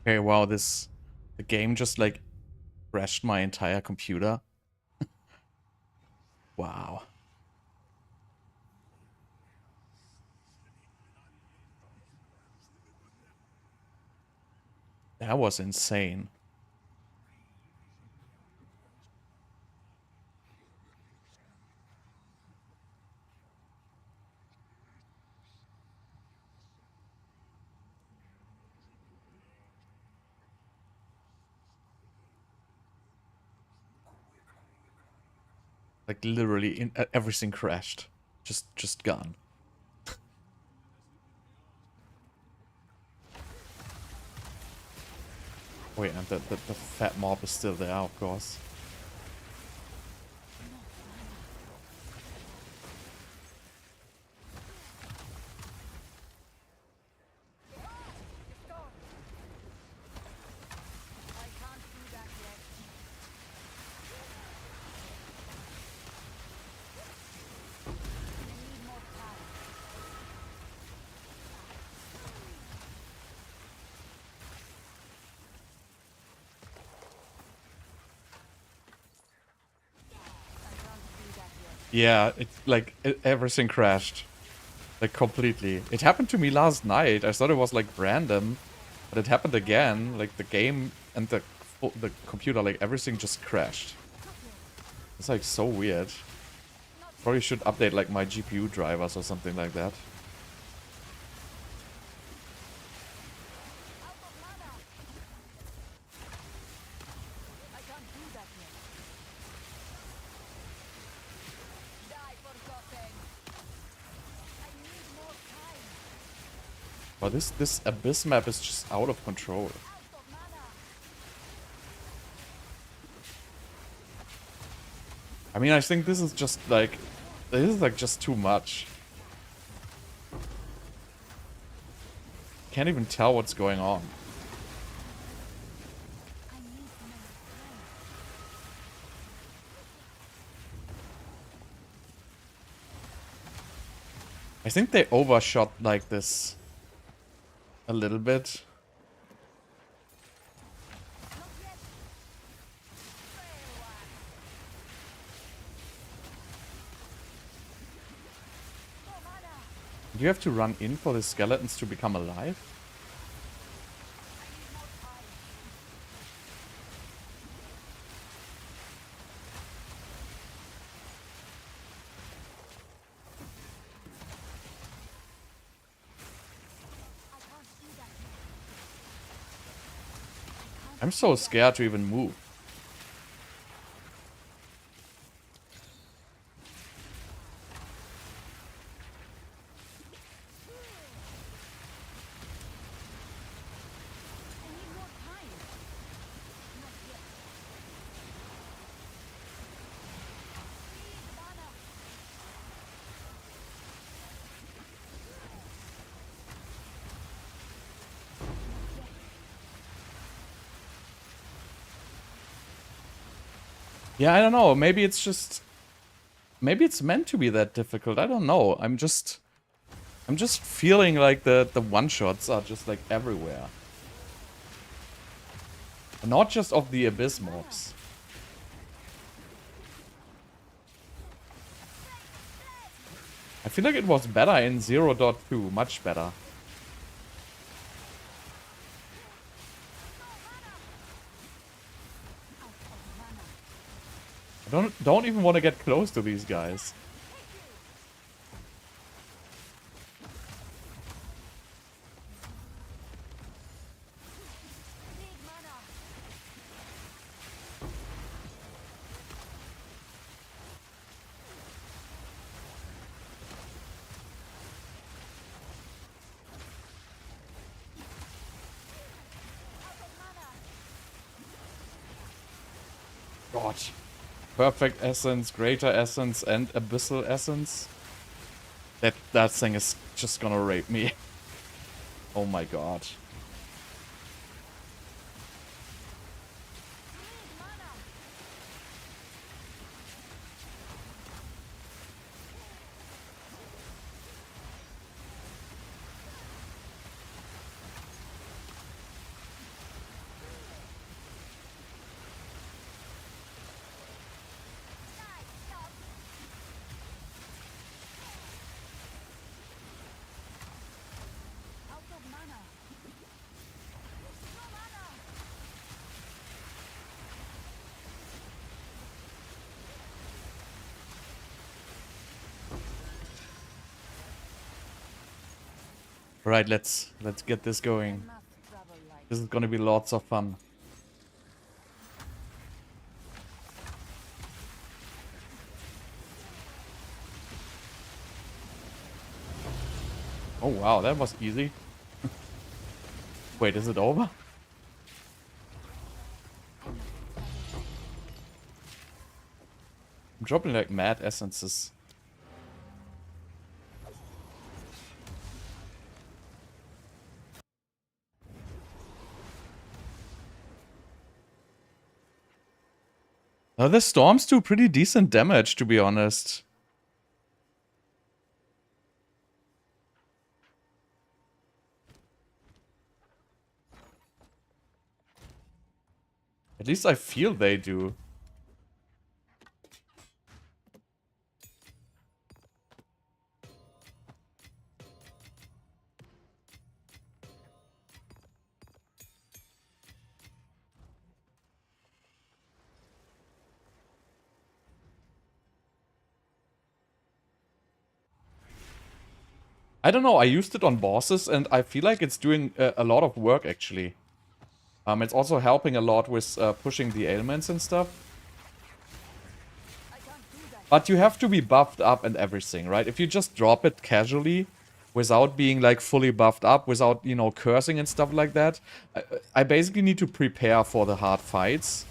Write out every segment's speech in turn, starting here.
Okay, wow, the game just like crashed my entire computer. Wow. That was insane. Like literally everything crashed. Just gone. Wait, and the fat mob is still there, of course. Yeah, everything crashed. Like completely. It happened to me last night. I thought it was like random, but it happened again. Like the game and the computer, like everything just crashed. It's like so weird. Probably should update like my GPU drivers or something like that. But this Abyss map is just out of control. I mean, I think this is just like just too much. Can't even tell what's going on. I think they overshot like this a little bit. Do you have to run in for the skeletons to become alive? I'm so scared to even move. Yeah, I don't know. Maybe it's just... Maybe it's meant to be that difficult. I don't know. I'm just feeling like the one-shots are just like everywhere. Not just of the Abyss mobs. I feel like it was better in 0.2. Much better. I don't even want to get close to these guys. God. Perfect Essence, Greater Essence, and Abyssal Essence. That thing is just gonna rape me. Oh my god. Right, let's get this going. This is gonna be lots of fun. Oh wow, that was easy. Wait, is it over? I'm dropping like mad essences. Now the storms do pretty decent damage, to be honest. At least I feel they do. I don't know, I used it on bosses and I feel like it's doing a lot of work actually. It's also helping a lot with pushing the ailments and stuff. But you have to be buffed up and everything, right? If you just drop it casually, without being like fully buffed up, without, you know, cursing and stuff like that, I basically need to prepare for the hard fights.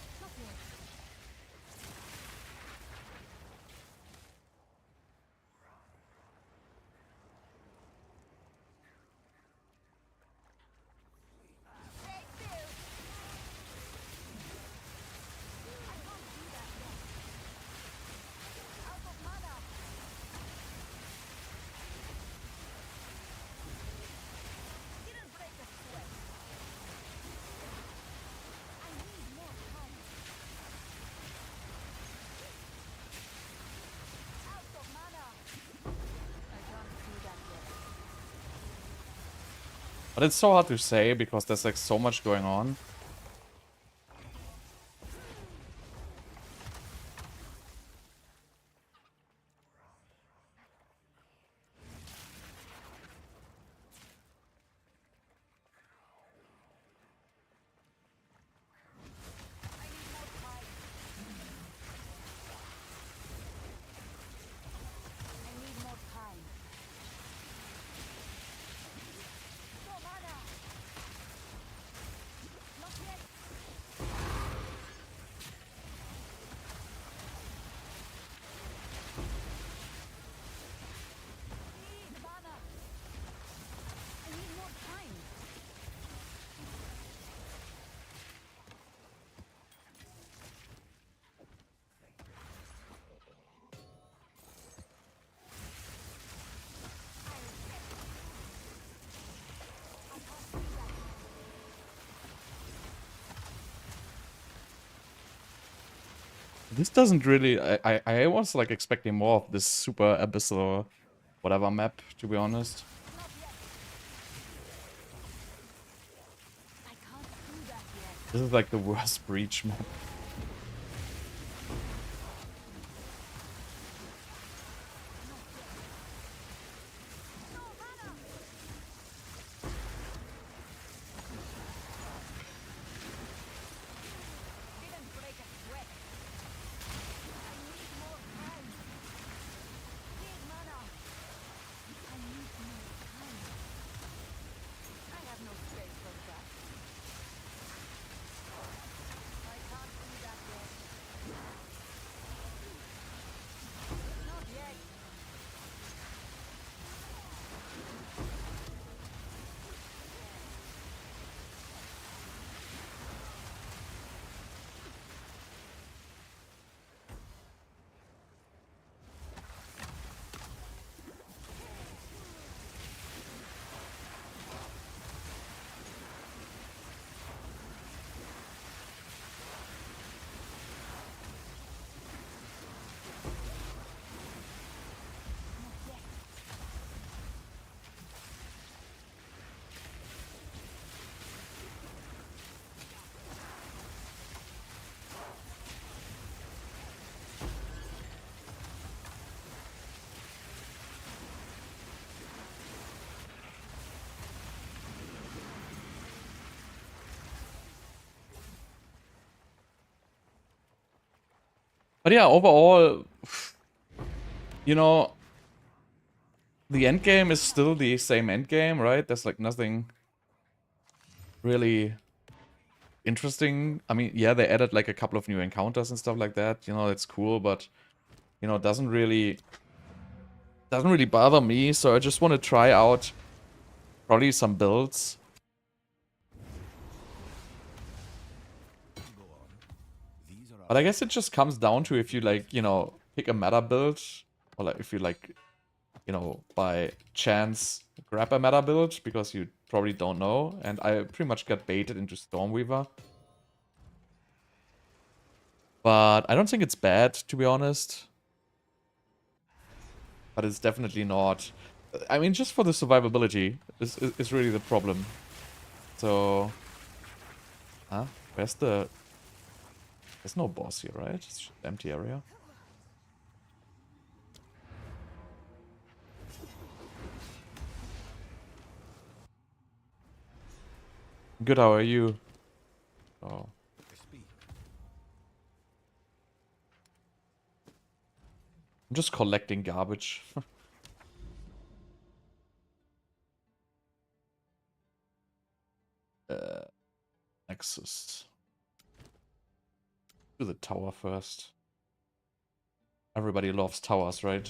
But it's so hard to say because there's like so much going on. This doesn't really... I was like expecting more of this super abyssal whatever map, to be honest. This is like the worst breach map. But yeah, overall, you know, the end game is still the same end game, right? There's like nothing really interesting. I mean, yeah, they added like a couple of new encounters and stuff like that. You know, it's cool, but you know, it doesn't really bother me. So I just want to try out probably some builds. But I guess it just comes down to if you like, you know, pick a meta build, or like if you like, you know, by chance grab a meta build because you probably don't know. And I pretty much got baited into Stormweaver. But I don't think it's bad, to be honest. But it's definitely not. I mean, just for the survivability is really the problem. So, huh? Where's the? There's no boss here, right? It's just an empty area. Good. How are you? Oh. I'm just collecting garbage. Nexus. Do the tower first. Everybody loves towers, right?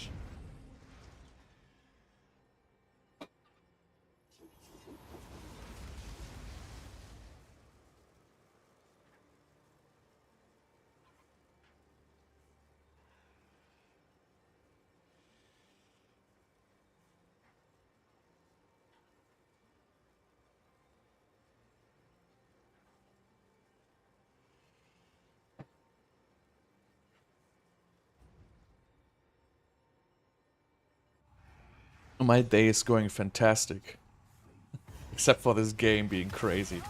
My day is going fantastic. Except for this game being crazy.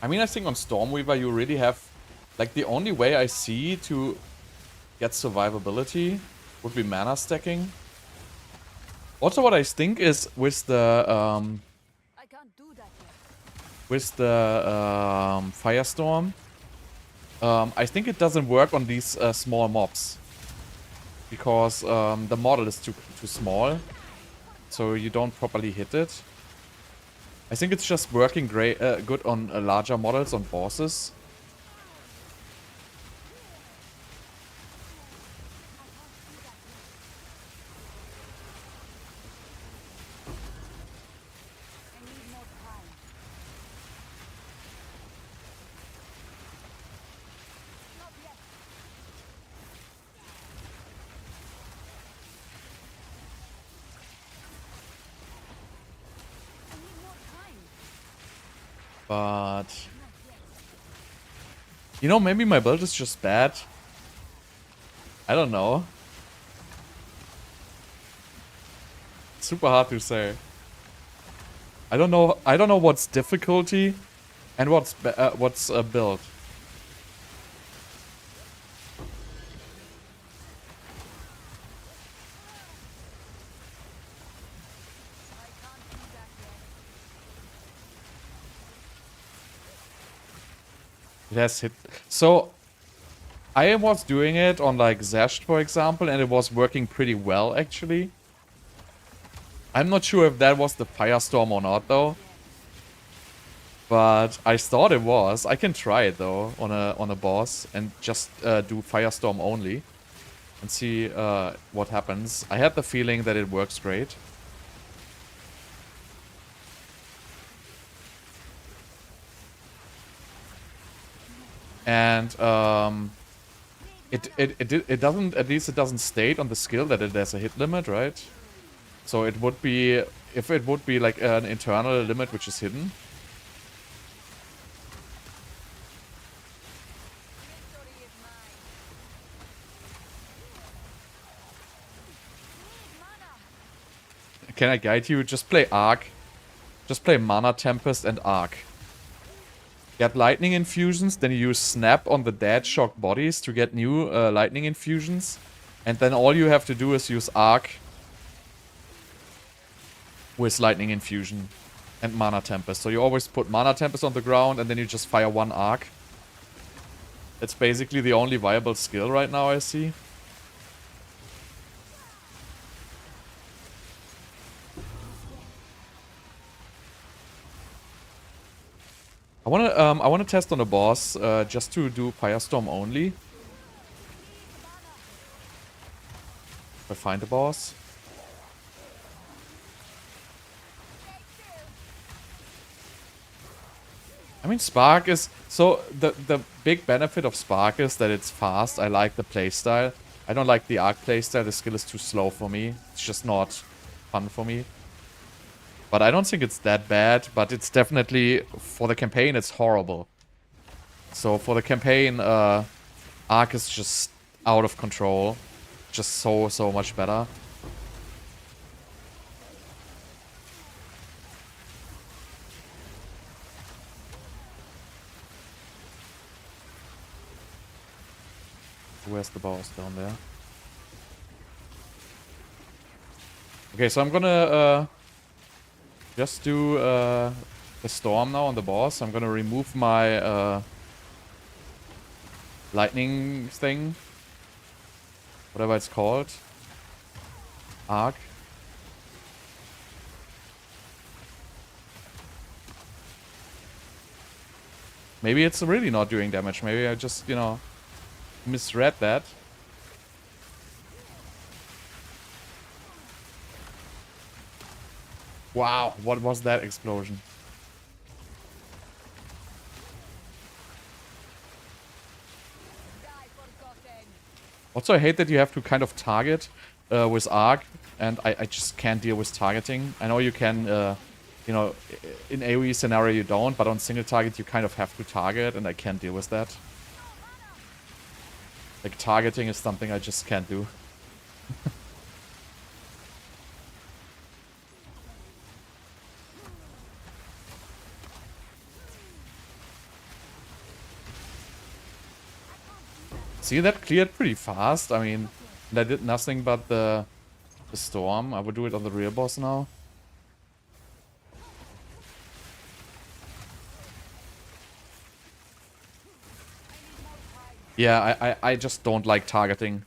I mean, I think on Stormweaver you really have... Like, the only way I see to get survivability would be mana stacking. Also, what I think is with the Firestorm, I think it doesn't work on these small mobs because the model is too small, so you don't properly hit it. I think it's just working good on larger models, on bosses. But, you know, maybe my build is just bad. I don't know. Super hard to say. I don't know what's difficulty and what's build. It has hit. So I was doing it on like Zesht, for example, and it was working pretty well actually. I'm not sure if that was the Firestorm or not though. But I thought it was. I can try it though on a boss and just do Firestorm only and see what happens. I had the feeling that it works great. And it doesn't, at least it doesn't state on the skill that it has a hit limit, right? So it would be, if it would be like an internal limit which is hidden. Can I guide you? Just play Arc. just play Mana Tempest and Arc. Get lightning infusions, then you use Snap on the dead shock bodies to get new lightning infusions. And then all you have to do is use Arc with lightning infusion and Mana Tempest. So you always put Mana Tempest on the ground and then you just fire one Arc. It's basically the only viable skill right now, I see. I wanna test on a boss just to do Firestorm only. If I find a boss. I mean, Spark is... So, the big benefit of Spark is that it's fast. I like the playstyle. I don't like the Arc playstyle. The skill is too slow for me. It's just not fun for me. But I don't think it's that bad. But it's definitely... For the campaign, it's horrible. So, for the campaign, Arc is just out of control. Just so much better. Where's the boss? Down there. Okay, so I'm gonna just do the storm now on the boss. I'm gonna remove my lightning thing. Whatever it's called. Arc. Maybe it's really not doing damage. Maybe I just, you know, misread that. Wow, what was that explosion? Also, I hate that you have to kind of target with Arc, and I just can't deal with targeting. I know you can, you know, in AoE scenario you don't, but on single target you kind of have to target, and I can't deal with that. Like, targeting is something I just can't do. See, that cleared pretty fast. I mean, I did nothing but the storm. I would do it on the real boss now. Yeah, I just don't like targeting.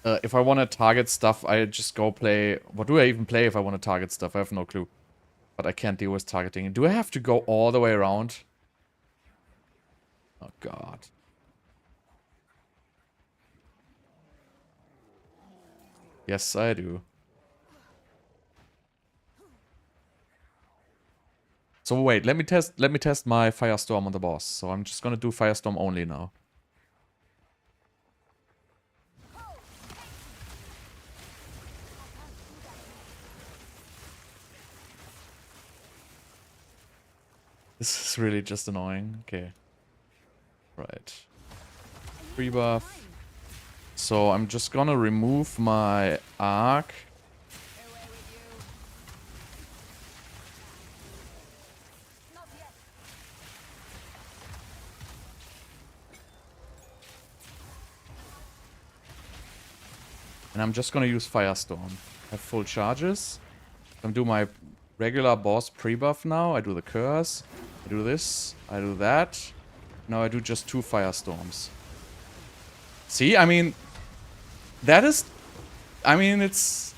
If I want to target stuff, I just go play... What do I even play if I want to target stuff? I have no clue. But I can't deal with targeting. Do I have to go all the way around? Oh, God. Yes, I do. So wait, let me test my Firestorm on the boss. So I'm just gonna do Firestorm only now. This is really just annoying. Okay. Right. Free buff. So I'm just gonna remove my Arc. And I'm just gonna use Firestorm. I have full charges. I'm do my regular boss pre-buff now. I do the curse. I do this. I do that. Now I do just 2 Firestorms. See, I mean, that is... I mean, it's...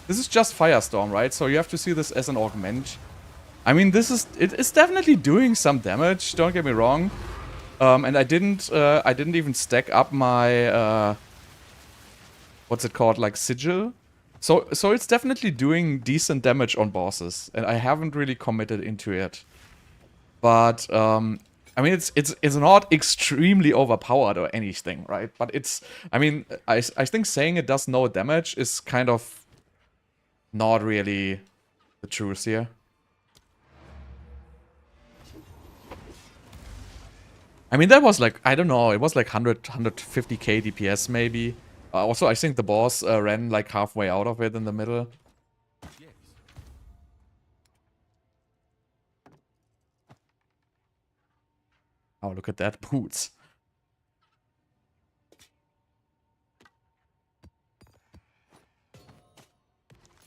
This is just Firestorm, right? So you have to see this as an augment. I mean, this is... It's definitely doing some damage, don't get me wrong. And I didn't even stack up my... what's it called? Like, sigil? So it's definitely doing decent damage on bosses. And I haven't really committed into it. But, I mean, it's not extremely overpowered or anything, right? But it's... I mean, I think saying it does no damage is kind of not really the truth here. I mean, that was like, I don't know, it was like 150k DPS maybe. Also, I think the boss ran like halfway out of it in the middle. Oh, look at that. Boots.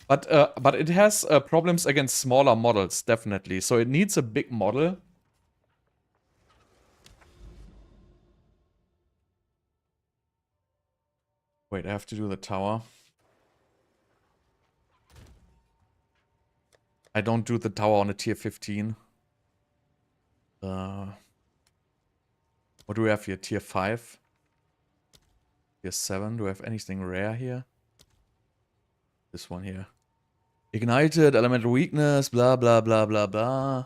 But it has problems against smaller models, definitely. So it needs a big model. Wait, I have to do the tower. I don't do the tower on a tier 15. What do we have here? Tier 5? Tier 7? Do we have anything rare here? This one here. Ignited, elemental weakness, blah, blah, blah, blah, blah.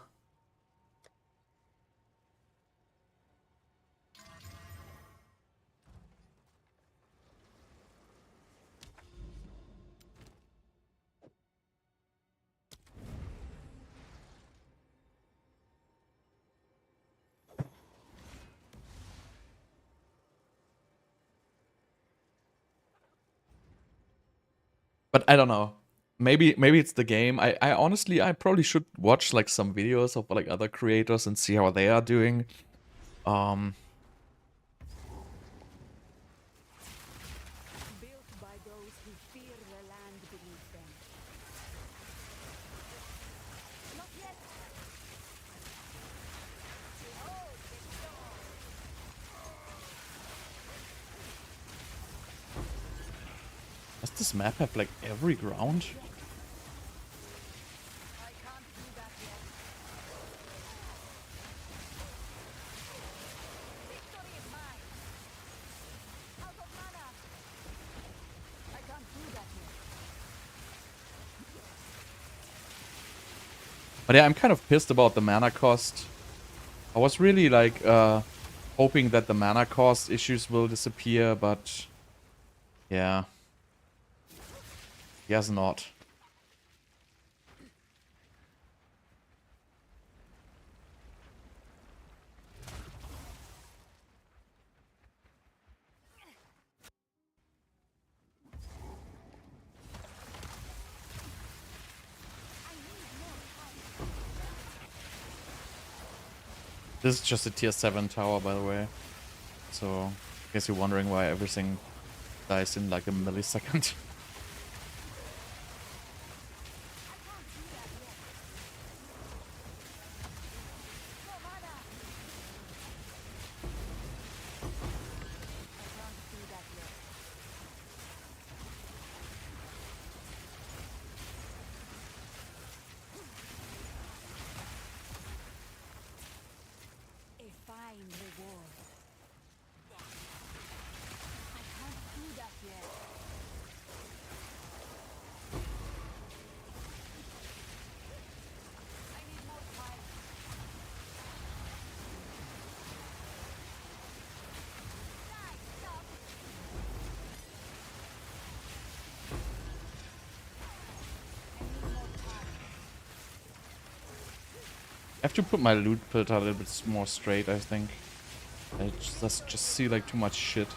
But I don't know. Maybe it's the game. I honestly I probably should watch like some videos of like other creators and see how they are doing. Built by those who fear the land beneath them. Not yet. Does this map have like every ground? I can't do that yet. Victory is mine. Out of mana. I can't do that yet. But yeah, I'm kind of pissed about the mana cost. I was really like hoping that the mana cost issues will disappear, but yeah. Guess not. This is just a tier 7 tower, by the way. So, I guess you're wondering why everything dies in like a millisecond. No mana. I can't do that yet. A fine reward. I can't do that yet. I need more time. Die, stop. I need more time. I have to put my loot filter a little bit more straight, I think. I just see like too much shit.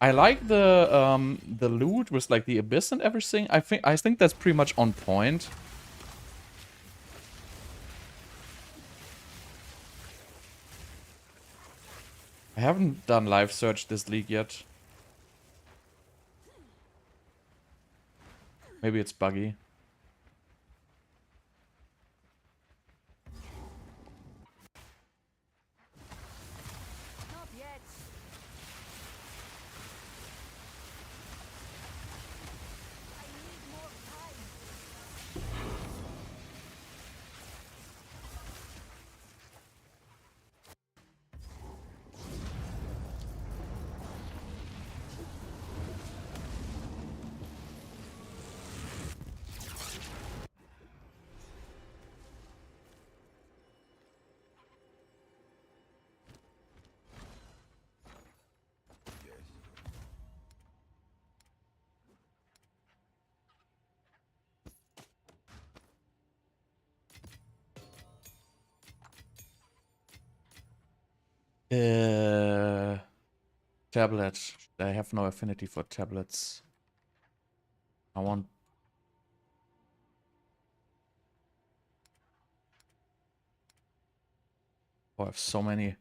I like the loot with like the abyss and everything. I think that's pretty much on point. I haven't done live search this league yet. Maybe it's buggy. Not yet. I need more time. Tablet. I have no affinity for tablets. I want... Oh, I have so many.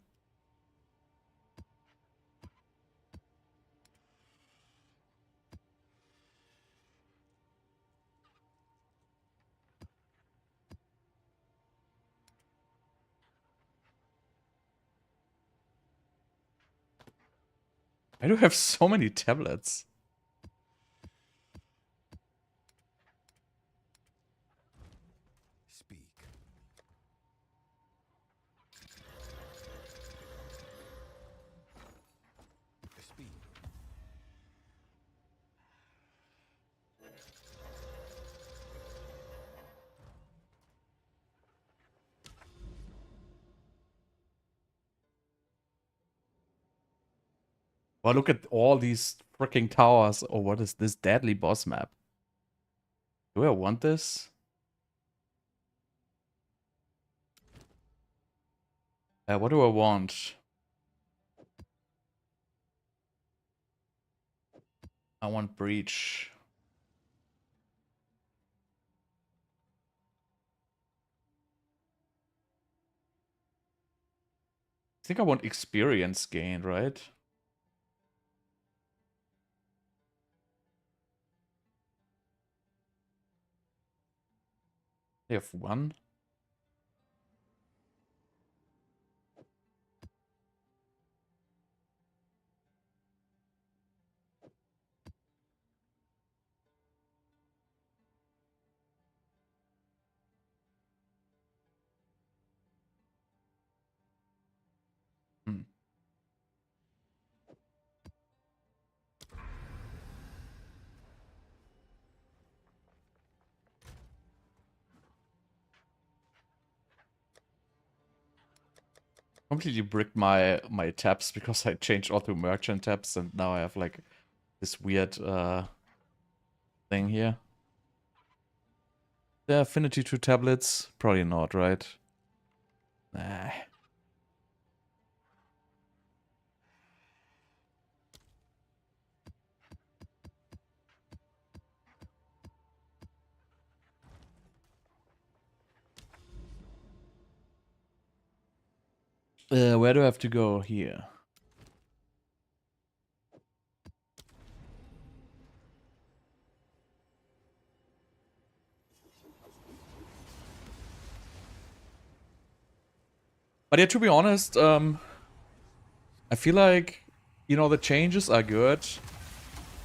I do have so many tablets. Speak. Speak. Well, look at all these freaking towers. Oh, what is this deadly boss map? Do I want this? What do I want? I want Breach. I think I want experience gain, right? They have one. Hmm. Completely bricked my tabs because I changed all to merchant tabs and now I have like this weird thing here. The affinity to tablets? Probably not, right? Nah. Where do I have to go? Here. But yeah, to be honest, I feel like, you know, the changes are good,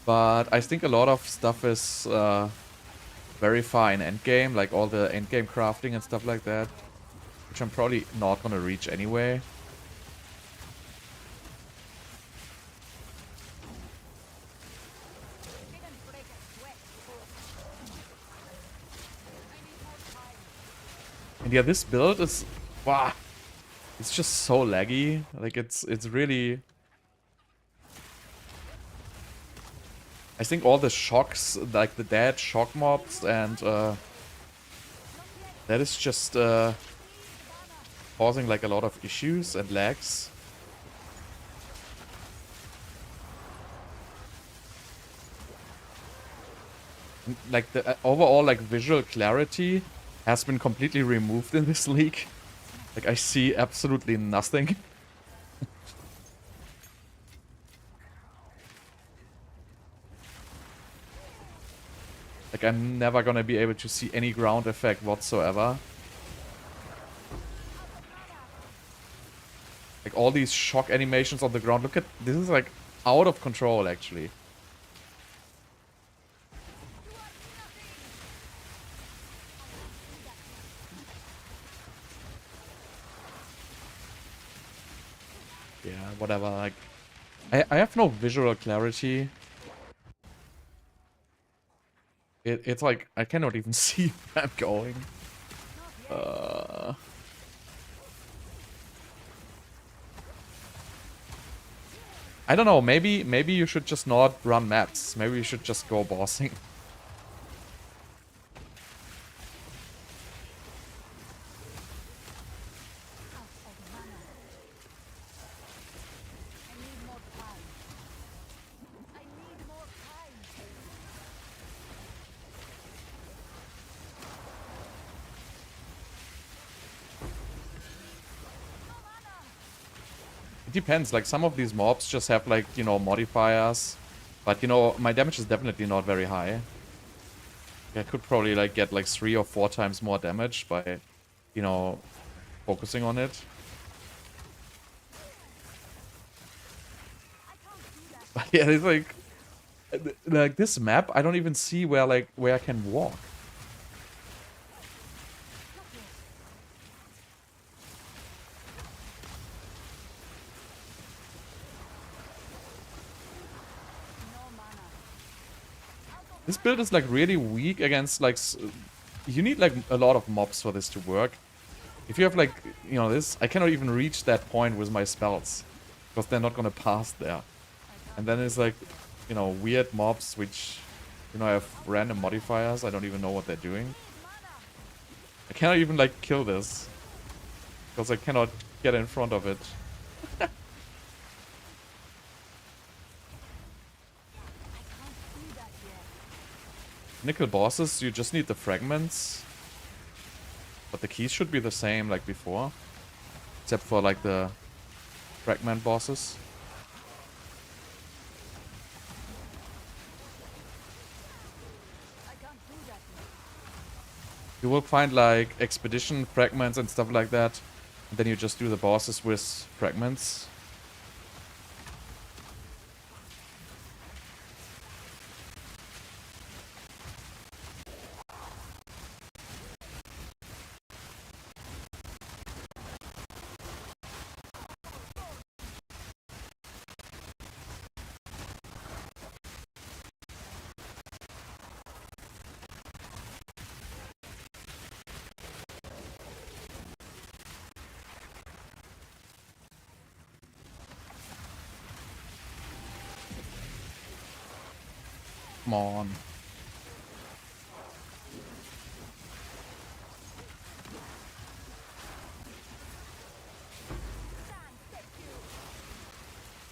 but I think a lot of stuff is very far in endgame, like all the endgame crafting and stuff like that, which I'm probably not gonna reach anyway. Didn't break a sweat before. I need more time. And yeah, this build is, wow, it's just so laggy. Like it's really. I think all the shocks, like the dead shock mobs, and that is just causing like a lot of issues and lags. And, like the overall like visual clarity has been completely removed in this league. Like I see absolutely nothing. Like I'm never gonna be able to see any ground effect whatsoever. Like all these shock animations on the ground. Look at this, is like out of control actually. Yeah, whatever. Like I have no visual clarity. It's like I cannot even see where I'm going. I don't know, maybe you should just not run maps. Maybe you should just go bossing. I need more time. I need more time. depends. Like, some of these mobs just have, like, you know, modifiers. But, you know, my damage is definitely not very high. I could probably, like, get, like, 3 or 4 times more damage by, you know, focusing on it. But yeah, it's like this map, I don't even see where, like, where I can walk. This build is, like, really weak against, like, you need, like, a lot of mobs for this to work. If you have, like, you know, this, I cannot even reach that point with my spells. Because they're not gonna pass there. And then it's, like, you know, weird mobs which, you know, have random modifiers. I don't even know what they're doing. I cannot even, like, kill this. Because I cannot get in front of it. Nickel bosses, you just need the fragments. But the keys should be the same like before. Except for, like, the fragment bosses. You will find, like, expedition fragments and stuff like that. And then you just do the bosses with fragments. Come on.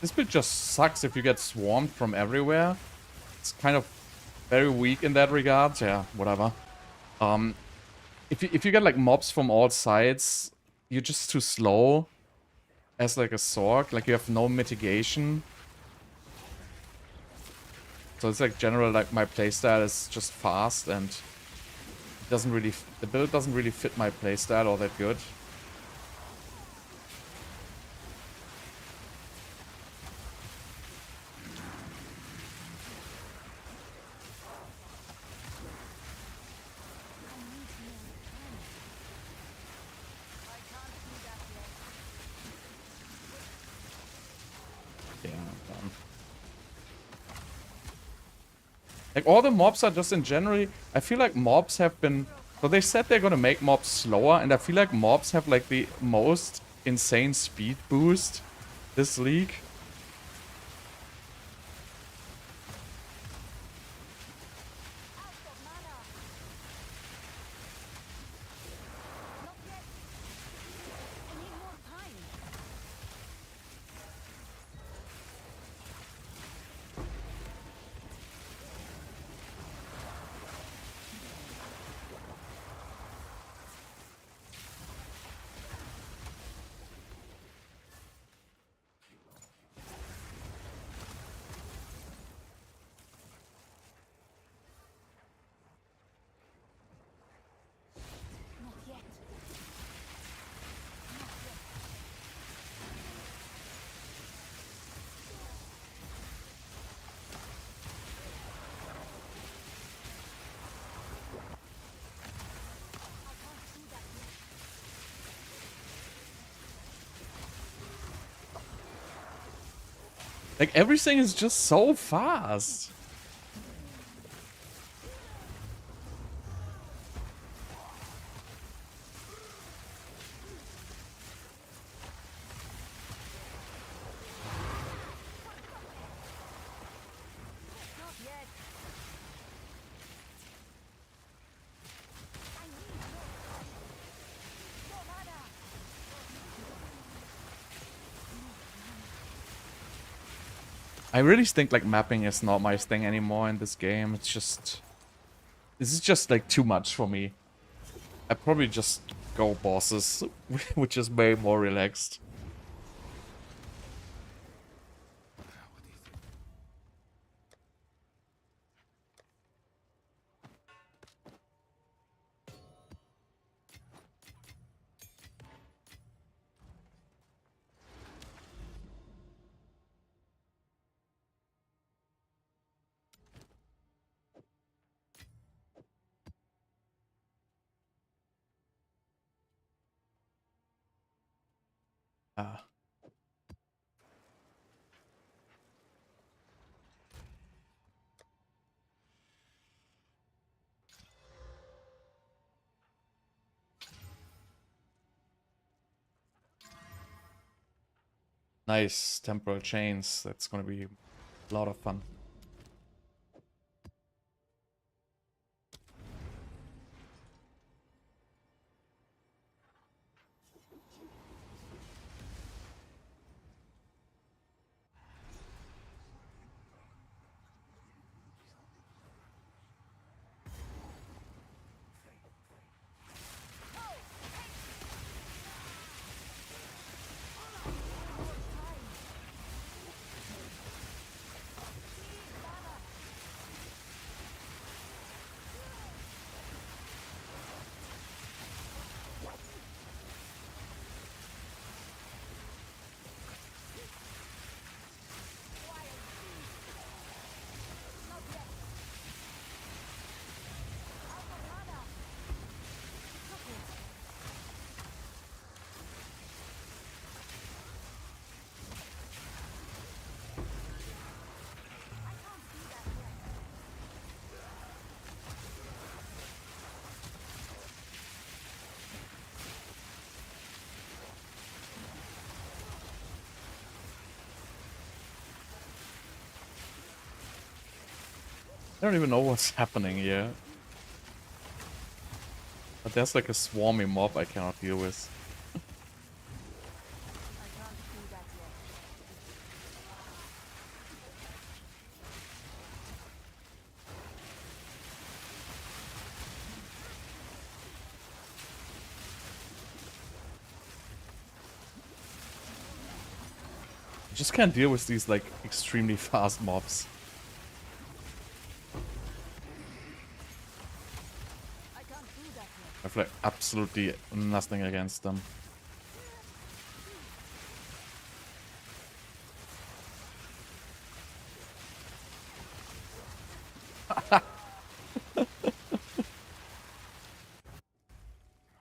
This bit just sucks if you get swarmed from everywhere. It's kind of very weak in that regard. Yeah, whatever. If you get, like, mobs from all sides, you're just too slow as, like, a Sorc. Like, you have no mitigation. So it's, like, general, like, my playstyle is just fast and doesn't really, the build doesn't really fit my playstyle all that good. Like, all the mobs are just in general, I feel like mobs have been, so they said they're gonna make mobs slower, and I feel like mobs have, like, the most insane speed boost this league. Like, everything is just so fast. I really think, like, mapping is not my thing anymore in this game. It's just, this is just, like, too much for me. I probably just go bosses, which is way more relaxed. Ah. Nice temporal chains. That's gonna be a lot of fun. I don't even know what's happening here. But there's like a swarmy mob I cannot deal with. I can't do that yet. I just can't deal with these like extremely fast mobs. I can't do that yet. I have like absolutely nothing against them.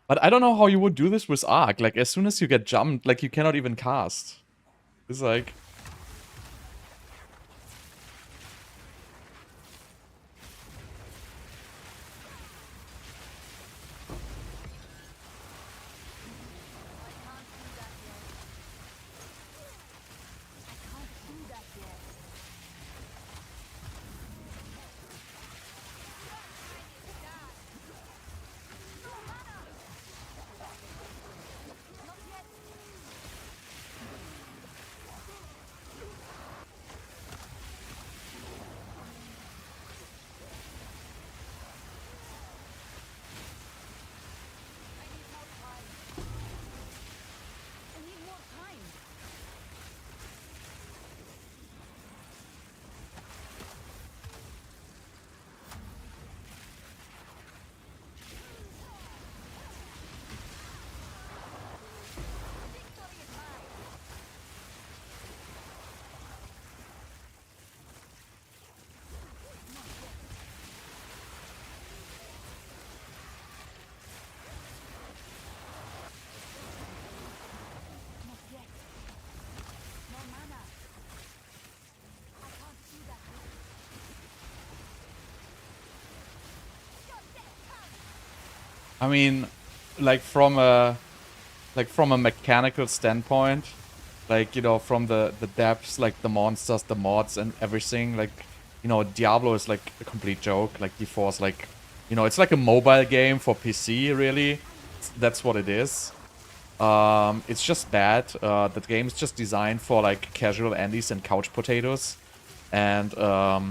But I don't know how you would do this with Arc. Like, as soon as you get jumped, like, you cannot even cast. It's like... Can't do that yet. Not yet. I need more time. Victory is mine. Not yet. No mana. I can't do that yet. I mean, like, from a... Like, from a mechanical standpoint, like, you know, from the depths, like, the monsters, the mods, and everything, like, you know, Diablo is, like, a complete joke. Like, D4 is, like... You know, it's like a mobile game for PC, really. That's what it is. It's just bad. The game's just designed for like casual Andes and couch potatoes, and I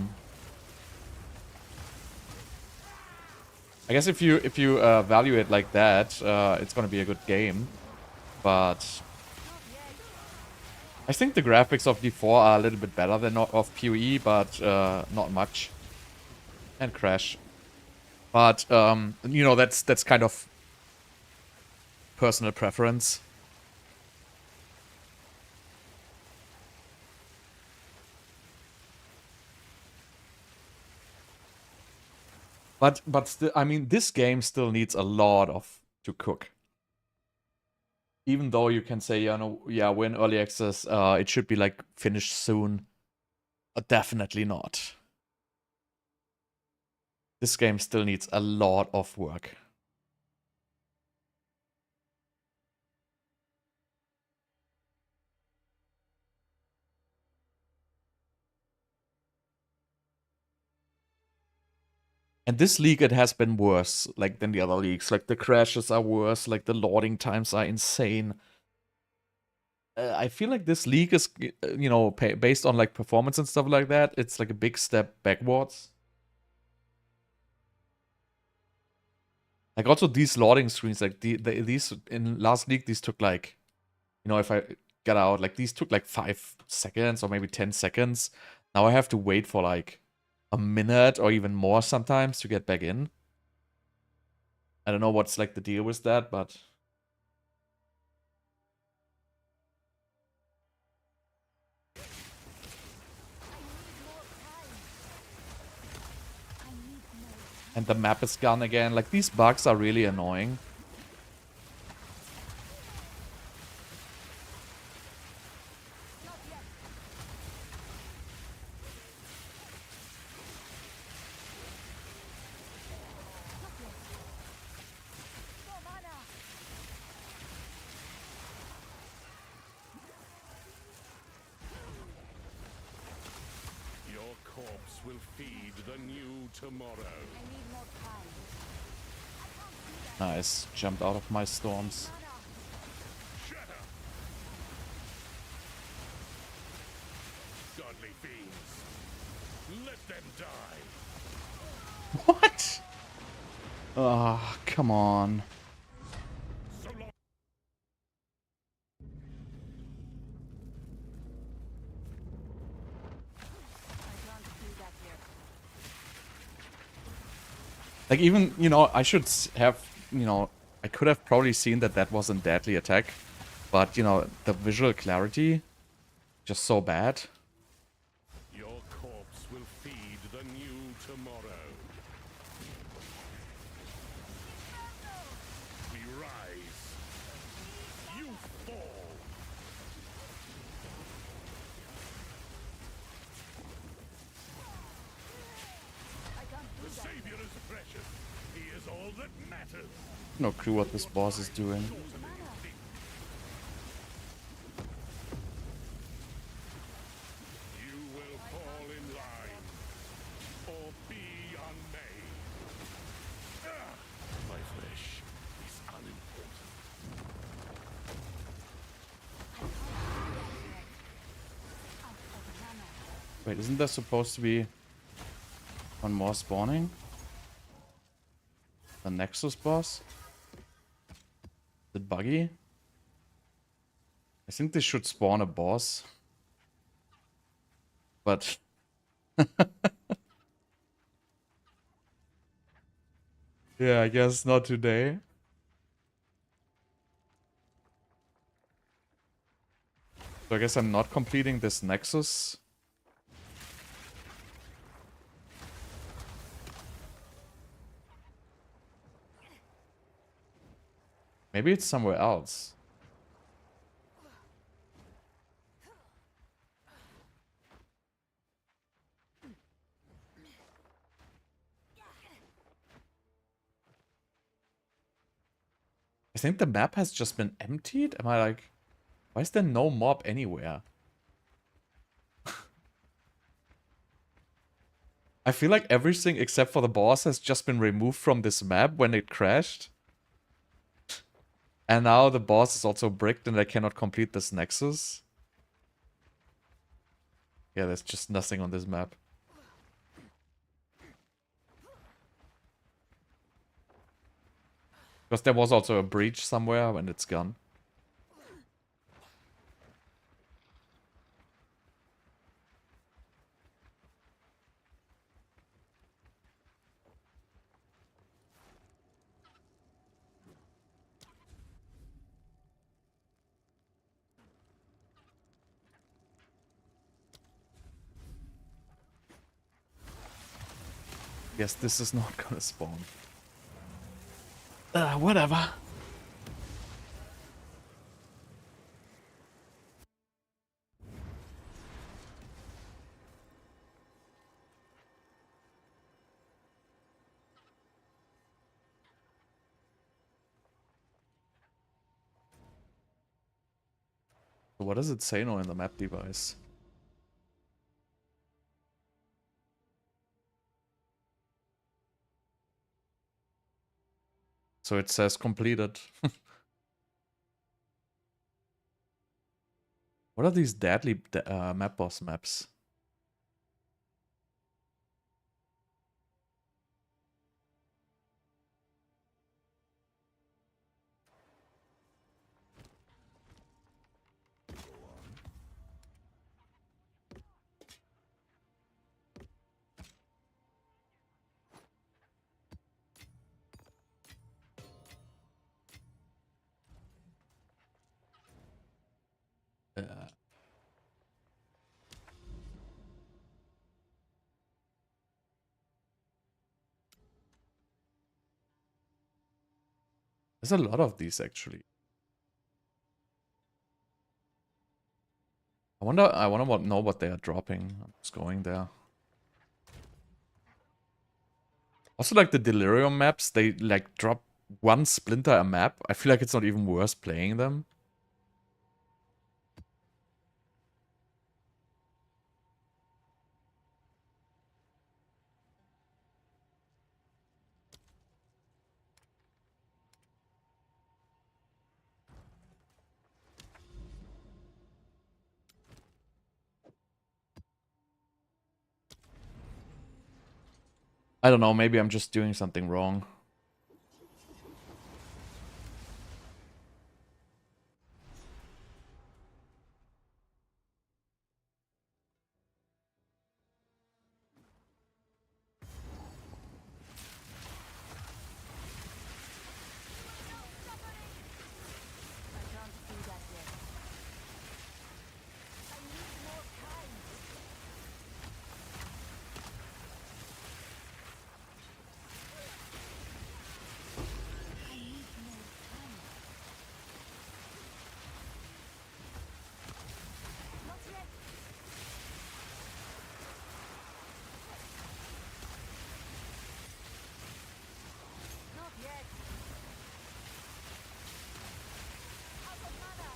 guess if you value it like that, it's gonna be a good game. But I think the graphics of D4 are a little bit better than of PoE, but not much. And Crash. But you know, that's kind of personal preference. But still, I mean, this game still needs a lot of to cook. Even though you can say, you know, yeah, we're in early access, it should be like finished soon. Definitely not. This game still needs a lot of work. And this league, it has been worse, like, than the other leagues. Like, the crashes are worse, like, the loading times are insane. I feel like this league is, you know, based on, like, performance and stuff like that, it's like a big step backwards. Like, also these loading screens, like, these, in last league, these took, like, you know, if I get out, like, these took, like, 5 seconds or maybe 10 seconds. Now I have to wait for, like, a minute or even more sometimes to get back in. I don't know what's, like, the deal with that, but... And the map is gone again. Like, these bugs are really annoying. Your corpse will feed the new tomorrow. Nice. Jumped out of my storms. Shatter! Godly fiends, let them die. What? Ah, come on. So long. Like, even, you know, I should have, you know, I could have probably seen that that wasn't deadly attack. But, you know, the visual clarity, just so bad. Your corpse will feed the new tomorrow. We rise. You fall. The Savior is precious. He is all that matters. No clue what this boss is doing. You will fall in line, or be unmade. My flesh is unimportant. Wait, isn't there supposed to be one more spawning? The Nexus boss? Is it buggy? I think they should spawn a boss. But... yeah, I guess not today. So I guess I'm not completing this Nexus. Maybe it's somewhere else. I think the map has just been emptied? Am I like... Why is there no mob anywhere? I feel like everything except for the boss has just been removed from this map when it crashed. And now the boss is also bricked and I cannot complete this Nexus. Yeah, there's just nothing on this map. Because there was also a breach somewhere and it's gone. Yes, this is not gonna spawn. Whatever. What does it say now in the map device? So it says completed. What are these deadly map boss maps? There's a lot of these actually. I wanna know what they are dropping. I'm just going there. Also, like the Delirium maps, they like drop one splinter a map. I feel like it's not even worth playing them. I don't know, maybe I'm just doing something wrong. I can't do that yet. I need more time. I need more time. Not yet. Not yet. Out of mana.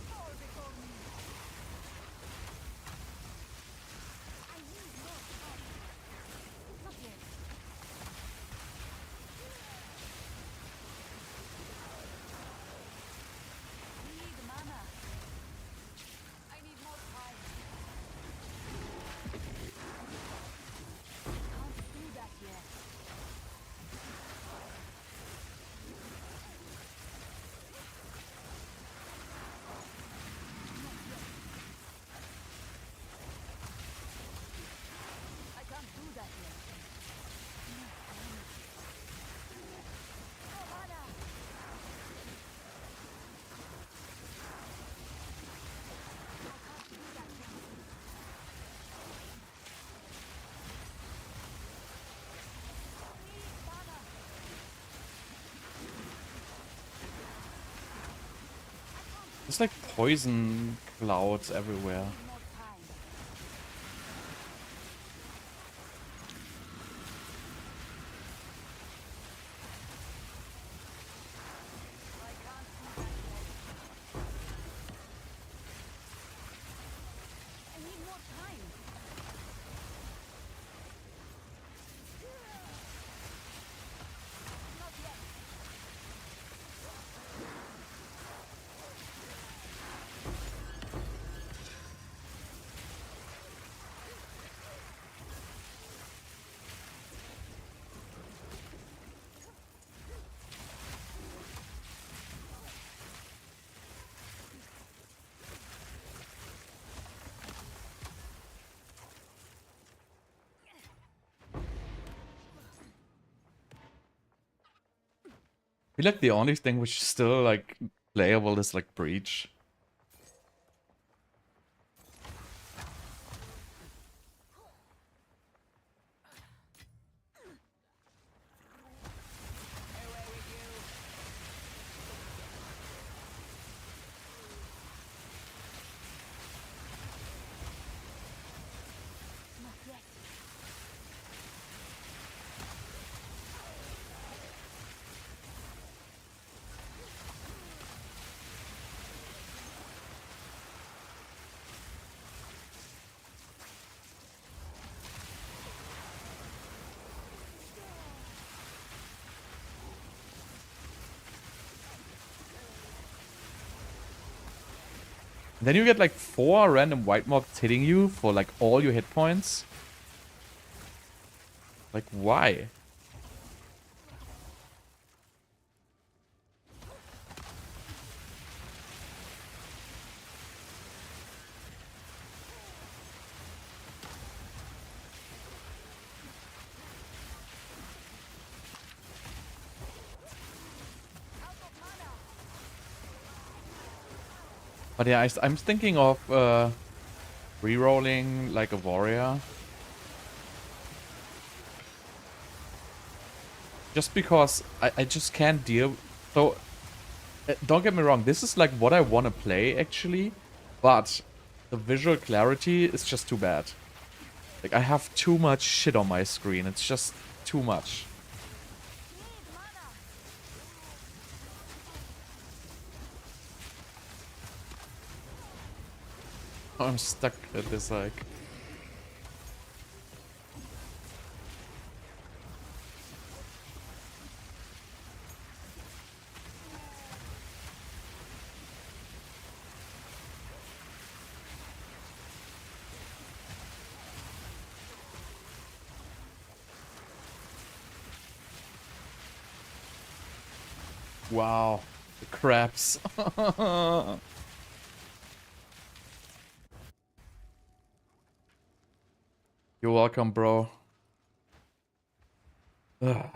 Fall before me. I need more time. Not yet. Need mana. I need more time. Can't do that yet. I can't do that yet. No mana. I can't do that yet. Need mana. There's like poison clouds everywhere. Need more time. I can't do that yet. I need more time. Not yet. I feel like the only thing which is still like playable is like Breach. Away with you. Not yet. And then you get like 4 random white mobs hitting you for like all your hit points. Like, why? But yeah, I'm thinking of re-rolling like a warrior. Just because I just can't deal. So, don't get me wrong, this is like what I want to play actually. But the visual clarity is just too bad. Like, I have too much shit on my screen. It's just too much. Need mana. I'm stuck at this, like... Wow. The crabs. You're welcome, bro. Ugh.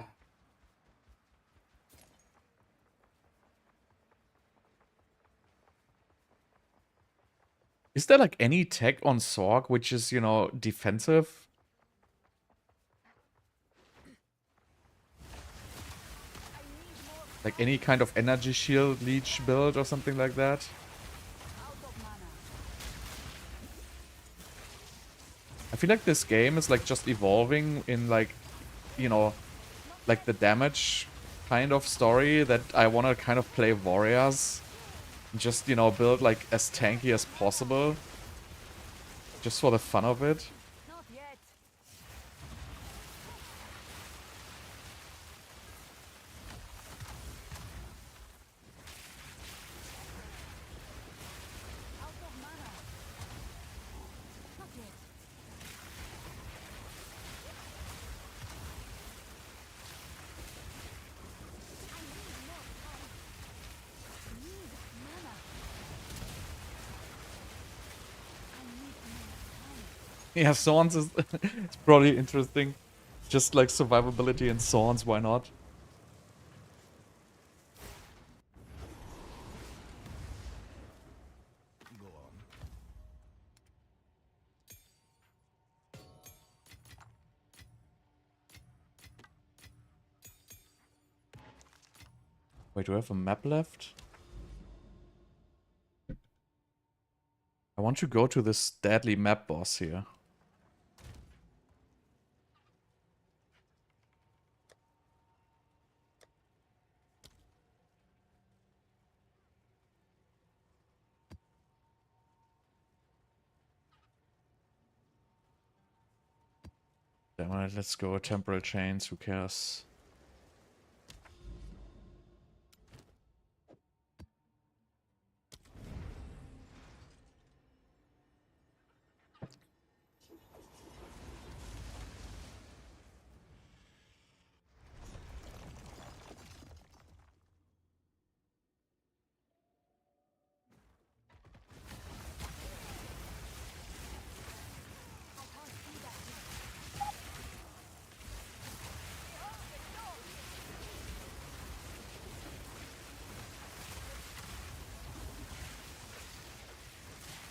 Is there like any tech on Sorg which is, you know, defensive? I need more Like any kind of energy shield leech build or something like that? out of mana. I feel like this game is like just evolving in like, you know, like the damage kind of story that I want to kind of play warriors. Just, you know, build like as tanky as possible. Just for the fun of it. Not yet. Out of mana. Not yet. I need more time. Need mana. I need more time. Yeah, Swords is it's probably interesting. Just like survivability and Swords, why not? Go on. Wait, do I have a map left? I want to go to this deadly map boss here. Damn it, let's go. Temporal chains, who cares?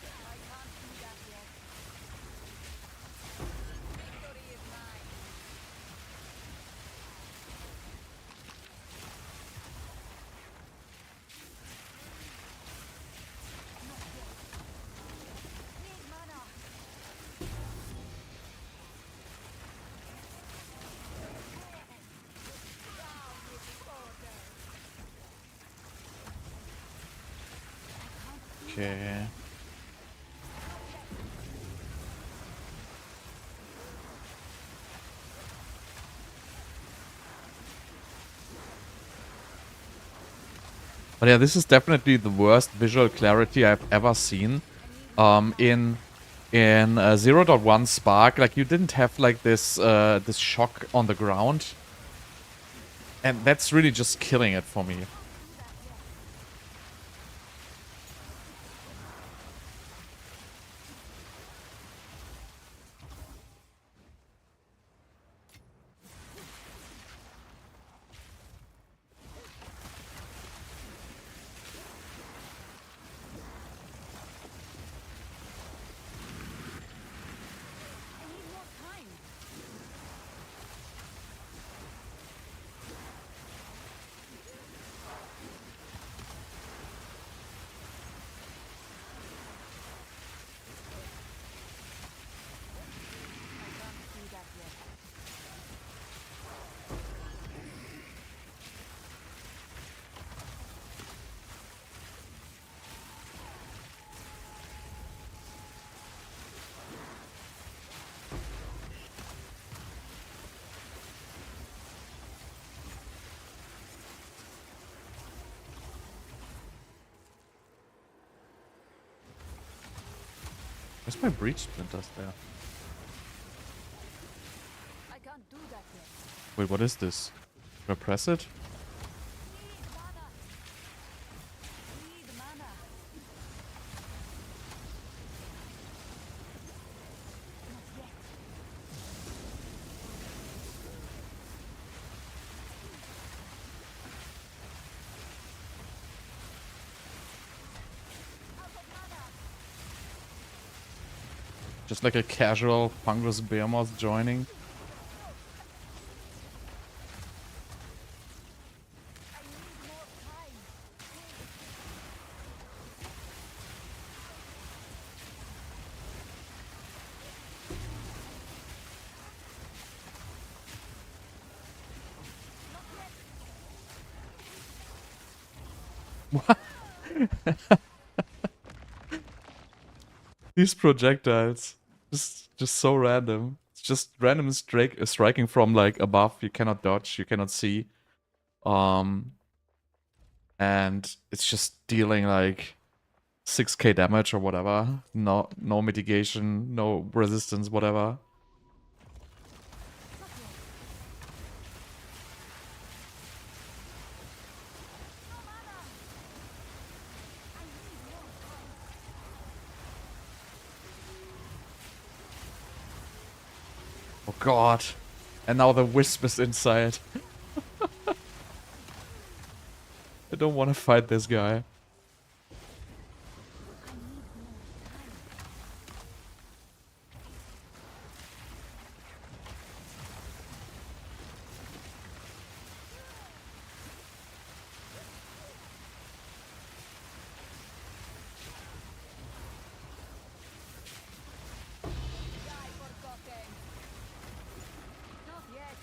I can't do that yet. Victory is mine. Need mana. Down with order. Okay. But yeah, this is definitely the worst visual clarity I've ever seen. In 0.1 Spark, like you didn't have like this shock on the ground, and that's really just killing it for me. I need more time. I can't do that yet. Where's my breach splinters there? I can't do that yet. Wait, what is this? Do I press it? Need mana. Need mana. Not yet. Out of mana. Just like a casual fungus behemoth joining. I need more time. These projectiles, just so random. It's just random striking from like above. You cannot dodge. You cannot see. And it's just dealing like 6k damage or whatever. No mitigation, no resistance, whatever. Oh god. And now the wisp is inside. I don't want to fight this guy. Die forgotten. Not yet.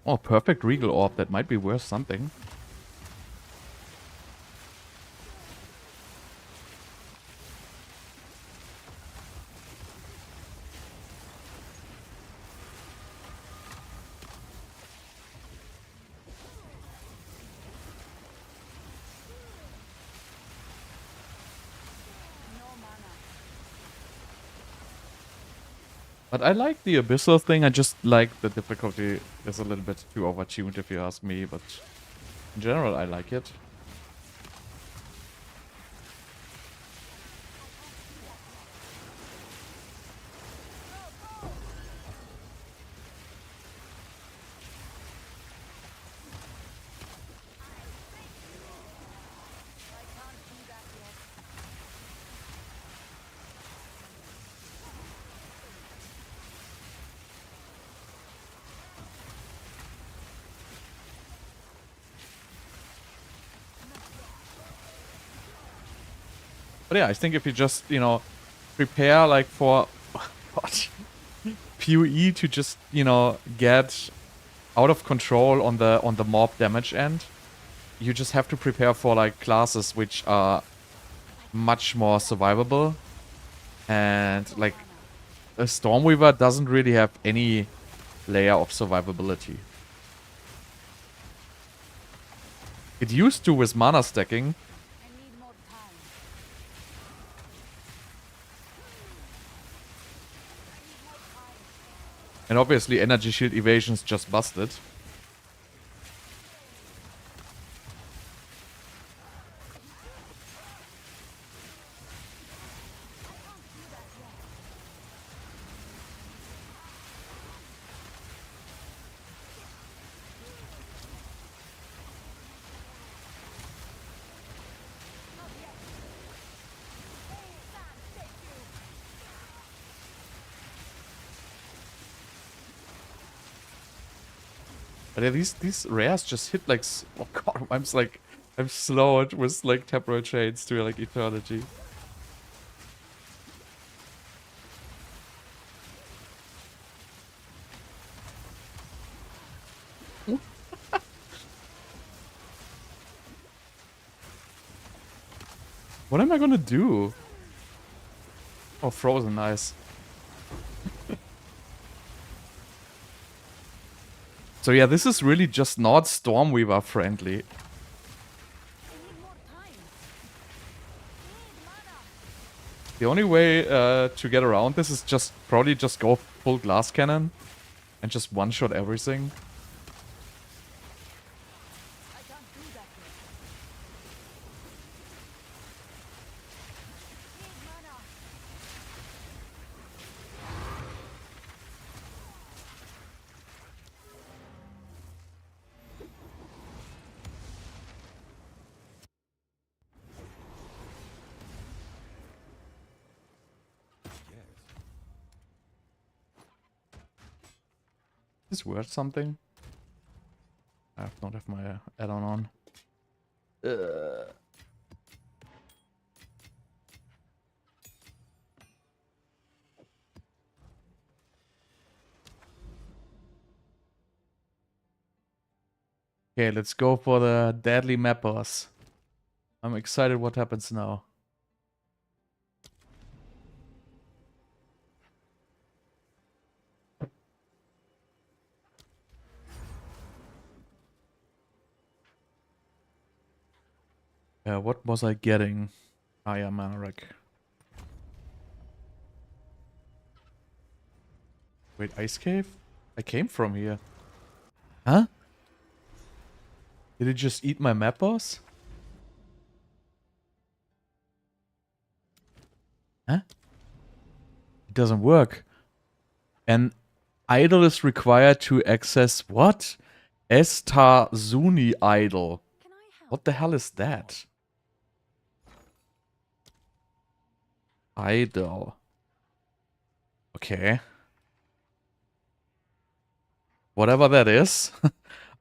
Oh, perfect Regal Orb. That might be worth something. No mana. But I like the Abyssal thing. I just like the difficulty is a little bit too overtuned if you ask me. But in general, I like it. I can't do that yet. But yeah, I think if you just, you know, prepare like for what? PoE to just, you know, get out of control on the mob damage end, you just have to prepare for like classes which are much more survivable. And like a Stormweaver doesn't really have any layer of survivability. It used to with mana stacking. I need more time. And obviously energy shield evasion's just busted. But yeah, these rares just hit like oh god, I'm slowed with like temporal chains to like eternity. What am I gonna do? Oh, frozen, nice. So yeah, this is really just not Stormweaver friendly. I need more time. Need mana. The only way to get around this is just probably just go full glass cannon and just one-shot everything. I can't do that yet. Need mana. Is this worth something? I don't have my add-on on. Okay, let's go for the deadly map boss. I'm excited what happens now. Yeah, what was I getting? Ah, yeah, Manarek. Wait, Ice Cave? I came from here. Huh? Did it just eat my map boss? Huh? It doesn't work. An idol is required to access what? Estar Zuni idol. Can I help? What the hell is that? Idol. Okay. Whatever that is.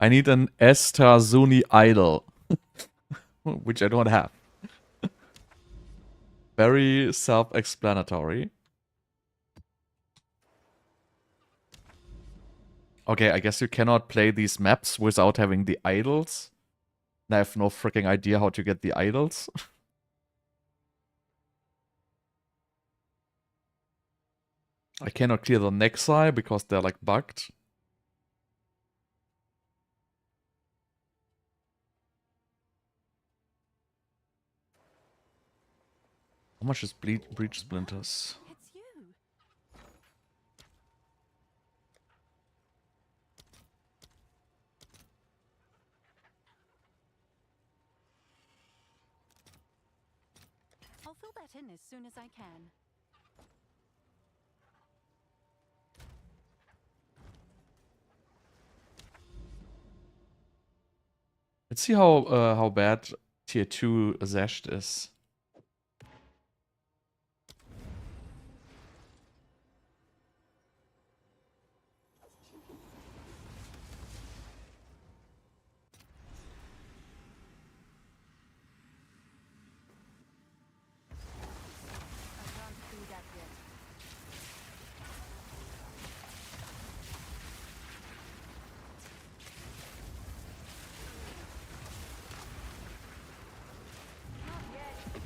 I need an Estar Zuni idol. Which I don't have. Very self-explanatory. Okay, I guess you cannot play these maps without having the idols. And I have no freaking idea how to get the idols. I cannot clear the Nexus because they're like bugged. How much is Breach Splinters? It's you. I'll fill that in as soon as I can. Let's see how bad tier 2 Zesht is. I can't do that yet. Not yet.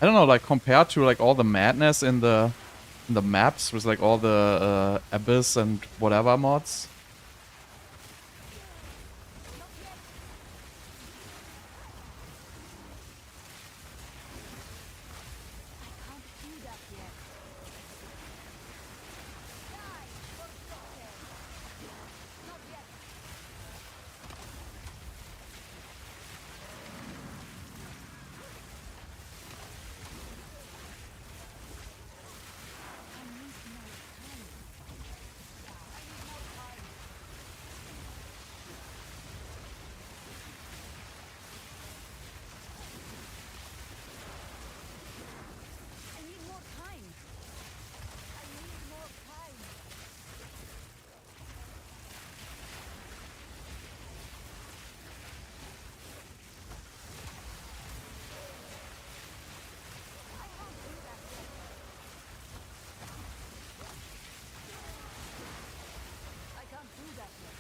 I don't know, like compared to like all the madness in the maps with like all the Abyss and whatever mods. I can't do that yet. Die for Sorceress. Not yet. I need more time. I need more time. I need more time. I need more time. I can't do that yet. I can't do that yet.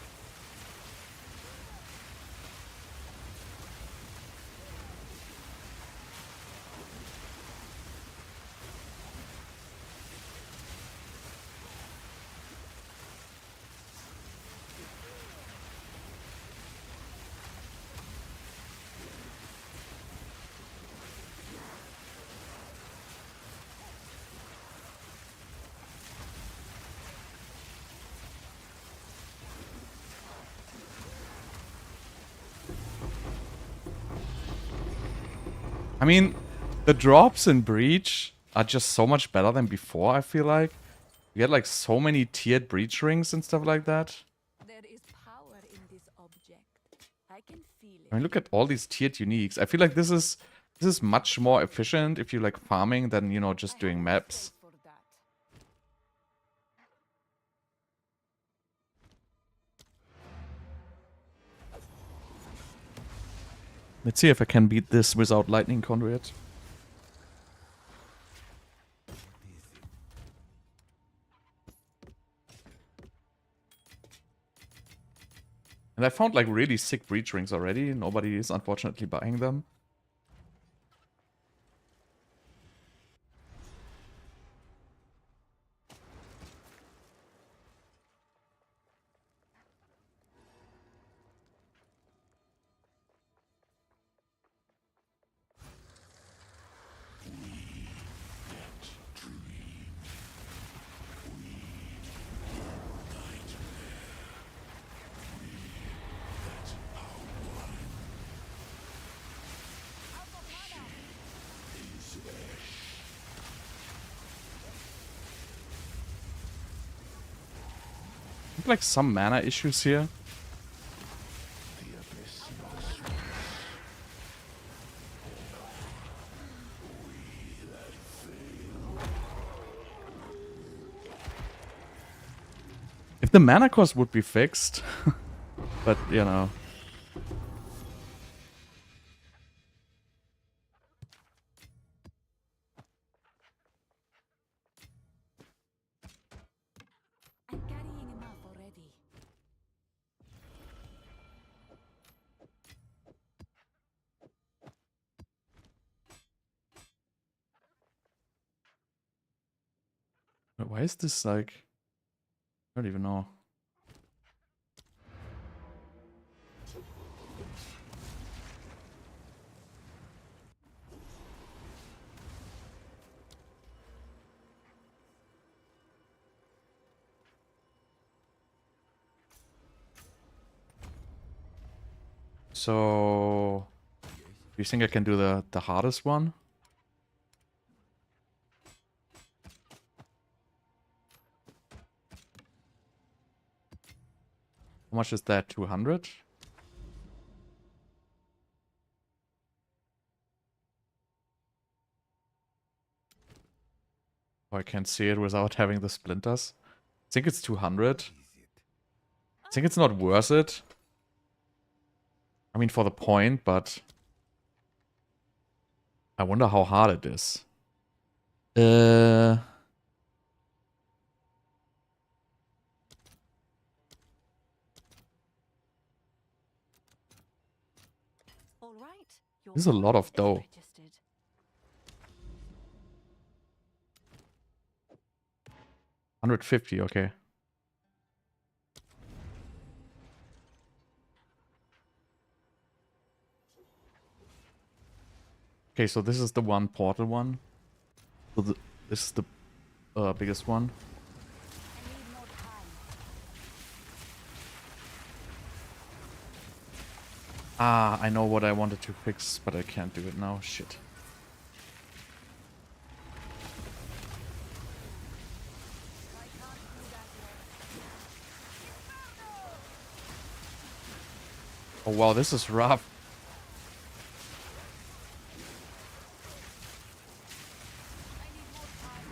I mean, the drops in Breach are just so much better than before, I feel like. You get like so many tiered Breach rings and stuff like that. There is power in this object. I can feel I it. mean, look at all these tiered uniques. I feel like this is much more efficient if you like farming than, you know, just I doing have maps. faith for that. Let's see if I can beat this without Lightning Conduit. And I found like really sick Breach rings already. Nobody is unfortunately buying them. Out of mana. I have like some mana issues here. If the mana cost would be fixed, but you know. I'm carrying enough already. Why is this like... I don't even know. So... Do you think I can do the hardest one? How much is that? 200? Oh, I can't see it without having the splinters. I think it's 200. I think it's not worth it. I mean, for the point, but... I wonder how hard it is. All right. Your This is a lot order of dough. is registered. 150, okay. Okay, so this is the one portal one. So this is the biggest one. I need more time. Ah, I know what I wanted to fix, but I can't do it now. Shit. I can't do that yet. Oh wow, this is rough. I need more time.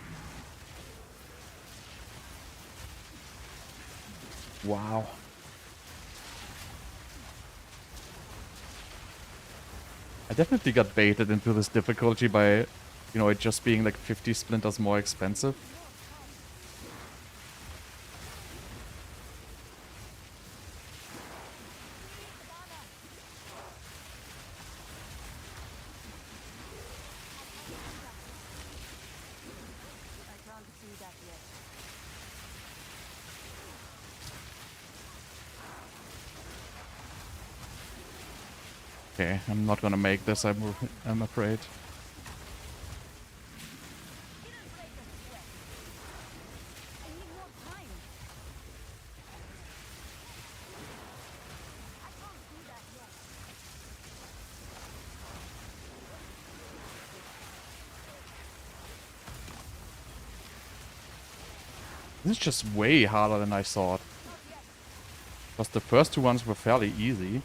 Wow. I definitely got baited into this difficulty by, you know, it just being like 50 splinters more expensive. I can't do that yet. Okay, I'm not gonna make this, I'm afraid. Didn't break a sweat. I need more time. I can't do that yet. This is just way harder than I thought. Not yet. Because the first two ones were fairly easy.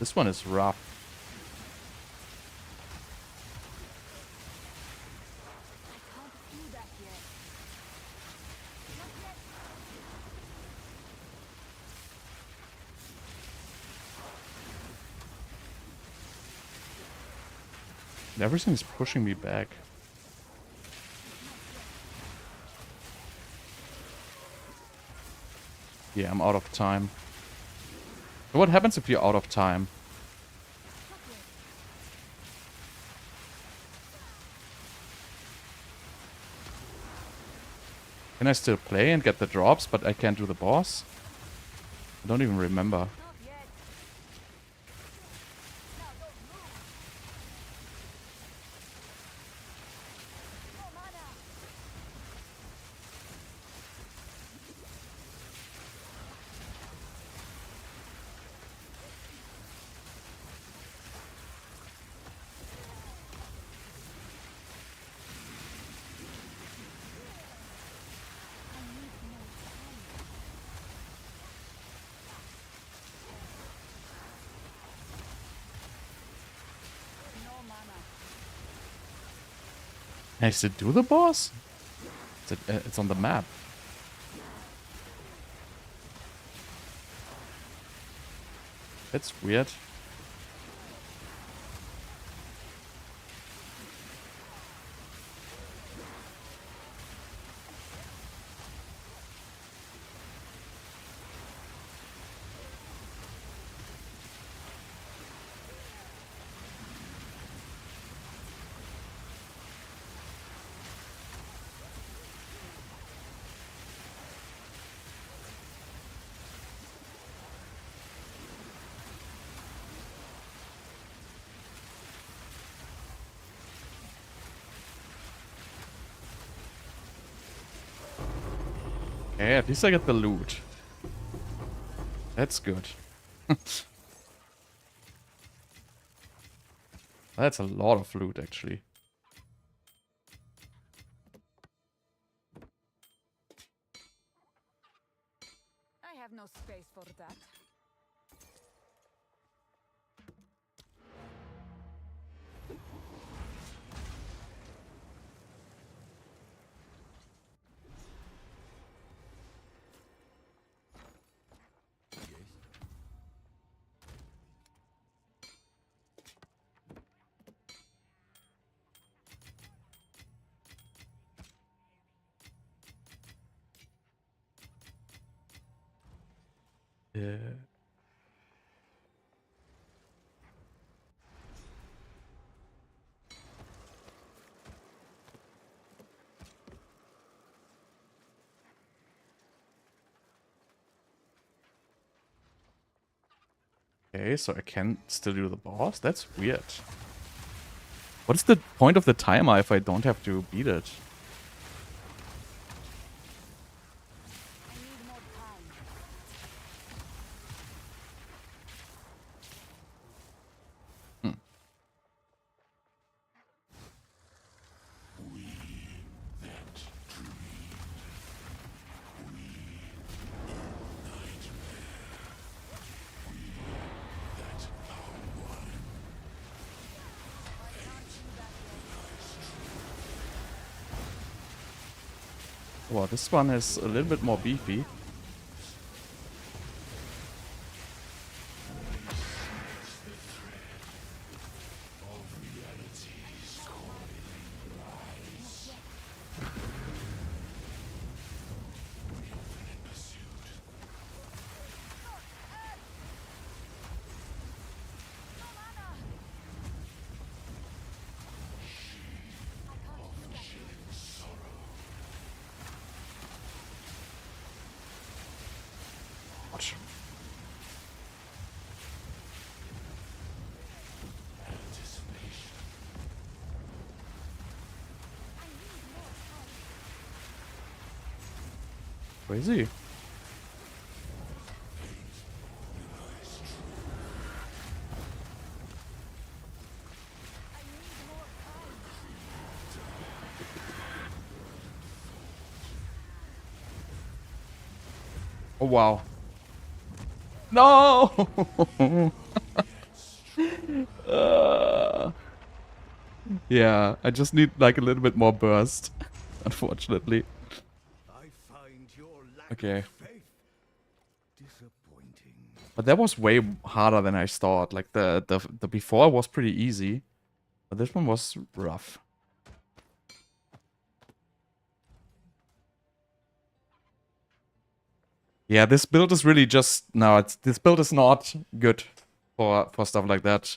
This one is rough. I can't do that yet. Not yet. Everything's pushing me back. Yeah, I'm out of time. So what happens if you're out of time? Not yet. Can I still play and get the drops, but I can't do the boss? I don't even remember. Not yet. Now don't move. No mana. I need more time. No mana. Can I still do the boss? It's on the map. That's weird. Okay, at least I get the loot. That's good. That's a lot of loot, actually. I have no space for that. Yeah. Okay, so I can still do the boss? That's weird. What is the point of the timer if I don't have to beat it? I need more time. Hmm. Well, this one is a little bit more beefy. Watch. Crazy. Oh wow. No! Yeah, I just need like a little bit more burst, unfortunately. I find your lack Okay. of faith disappointing. But that was way harder than I thought. Like the before was pretty easy, but this one was rough. Yeah, this build is really just this build is not good for stuff like that.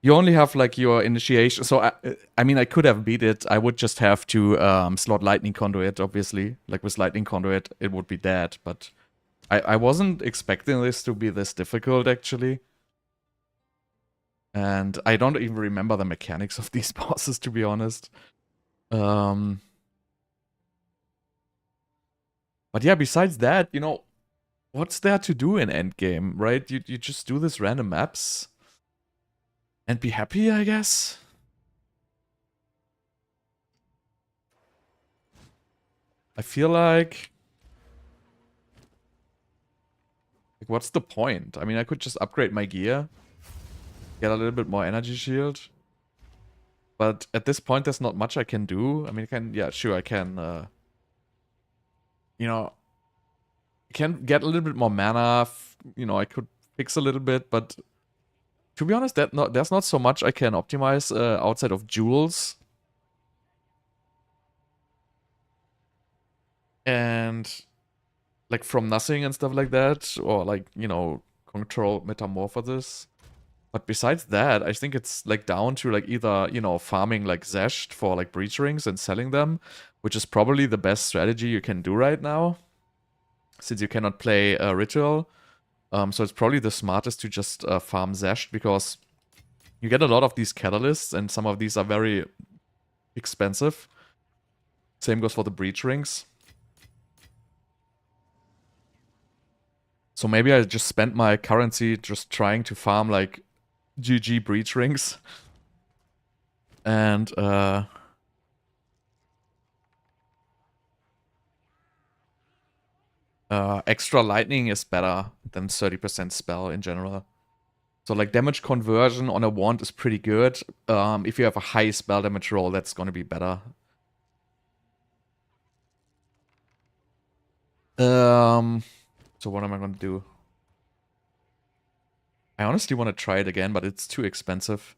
You only have like your initiation. So I mean, I could have beat it. I would just have to slot lightning conduit. Obviously, like with lightning conduit, it would be dead. But I wasn't expecting this to be this difficult actually. And I don't even remember the mechanics of these bosses, to be honest. But yeah, besides that, you know, what's there to do in Endgame, right? You just do this random maps and be happy, I guess. I feel like what's the point? I mean, I could just upgrade my gear, get a little bit more energy shield. But at this point, there's not much I can do. I mean, yeah, sure, I can, you know, I can get a little bit more mana. You know, I could fix a little bit, but to be honest, there's not so much I can optimize outside of jewels. And like from nothing and stuff like that, or like, you know, control metamorphosis. But besides that, I think it's like down to like either, you know, farming like Zesht for like breach rings and selling them, which is probably the best strategy you can do right now, since you cannot play a ritual. So it's probably the smartest to just farm Zesht, because you get a lot of these catalysts, and some of these are very expensive. Same goes for the breach rings. So maybe I just spent my currency just trying to farm like GG breach rings. And extra lightning is better than 30% spell in general. So like damage conversion on a wand is pretty good. If you have a high spell damage roll, that's gonna be better. So what am I gonna do? I honestly want to try it again, but it's too expensive.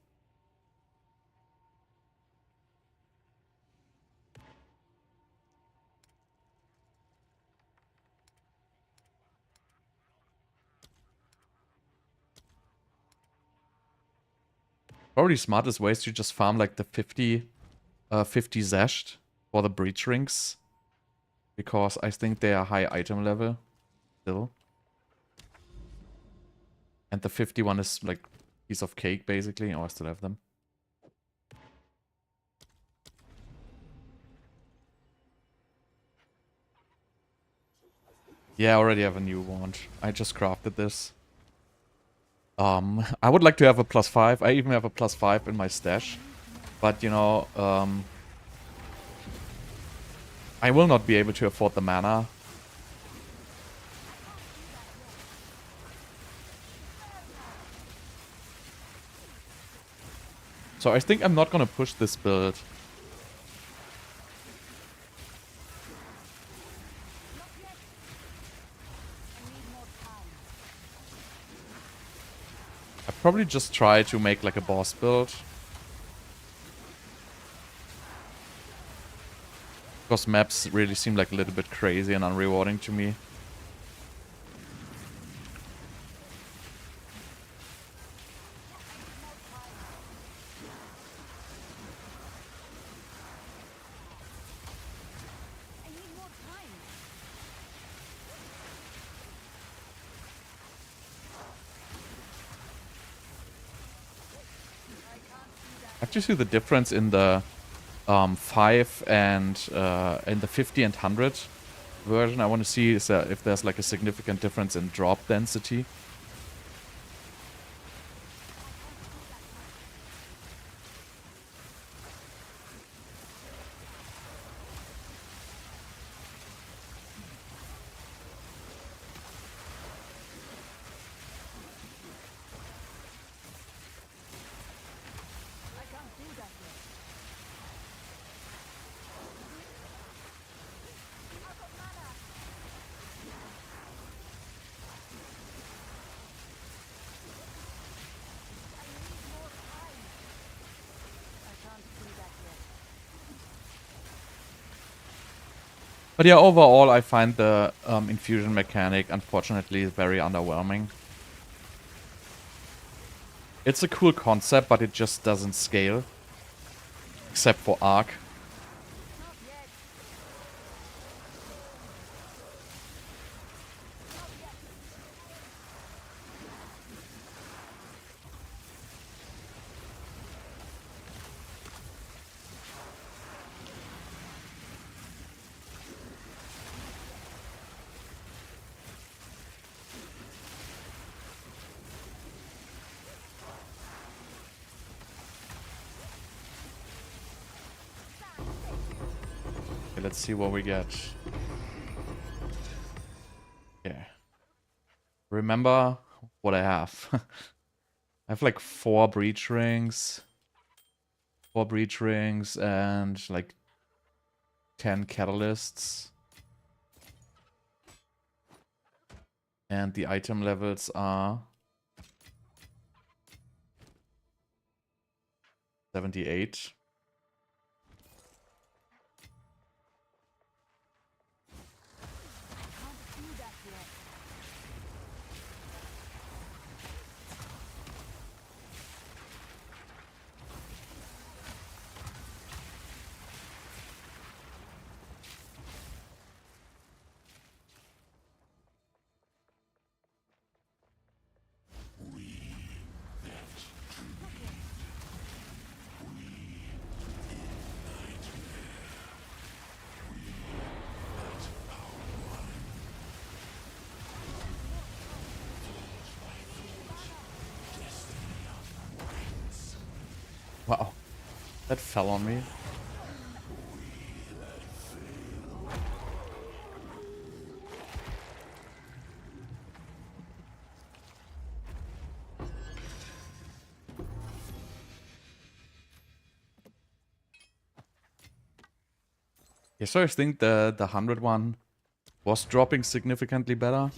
Probably smartest way is to just farm like the 50 Zesht for the breach rings, because I think they are high item level still. And the 51 is like piece of cake, basically. Oh, I still have them. Yeah, I already have a new wand. I just crafted this. I would like to have a +5. I even have a +5 in my stash. But, you know, I will not be able to afford the mana. So I think I'm not gonna push this build. I probably just try to make like a boss build. Because maps really seem like a little bit crazy and unrewarding to me. I just see the difference in the 5 and in the 50 and 100 version. I want to see if there's like a significant difference in drop density. But yeah, overall, I find the infusion mechanic, unfortunately, very underwhelming. It's a cool concept, but it just doesn't scale. Except for Arc. Okay, let's see what we get. Okay. Remember what I have. I have like 4 breach rings. 4 breach rings and like 10 catalysts. And the item levels are 78. Wow, that fell on me. Yeah, so I think the 100 one was dropping significantly better.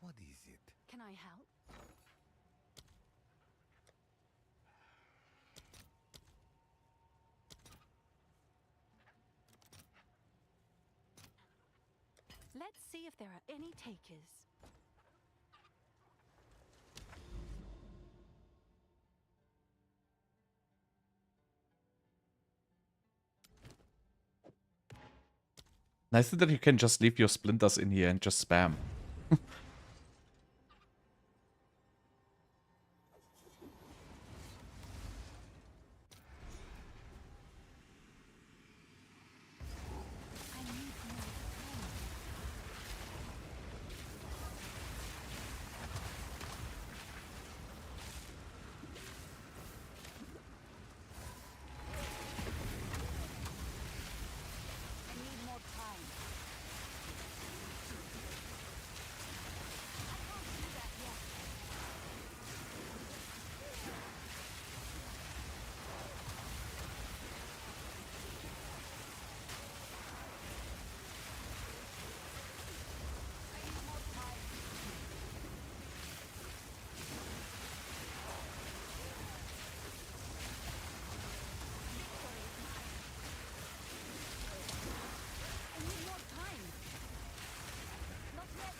What is it? Can I help? Let's see if there are any takers. Nice that you can just leave your splinters in here and just spam. I need more time. I need more time. I can't do that yet. I need more time. Victory is mine. I need more time. Not yet.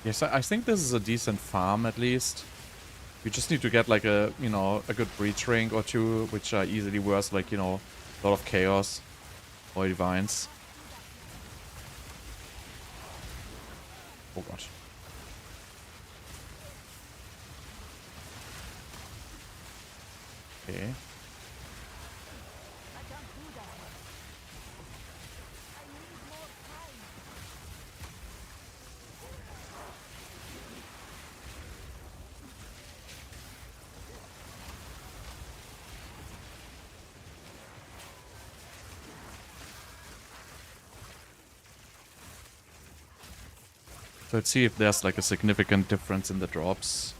Yes, I think this is a decent farm at least. We just need to get like a, you know, a good breach ring or two, which are easily worth like, you know, a lot of chaos or divines. Oh god. Okay. I can't do that. I need more time. So let's see if there's like a significant difference in the drops.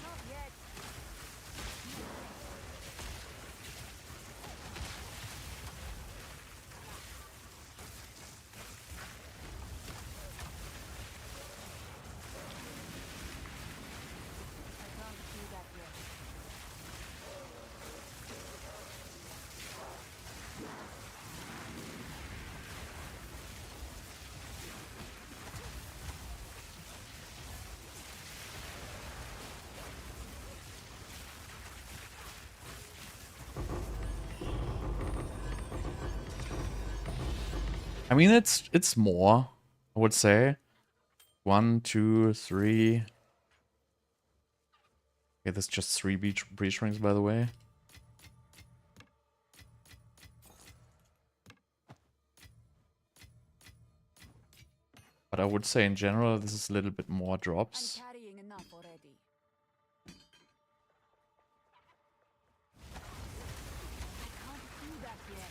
Not yet. I can't do that yet. I mean, it's more, I would say. 1, 2, 3. Okay, that's just 3 breach rings, by the way. But I would say in general, this is a little bit more I'm drops. carrying enough already. I can't do that yet.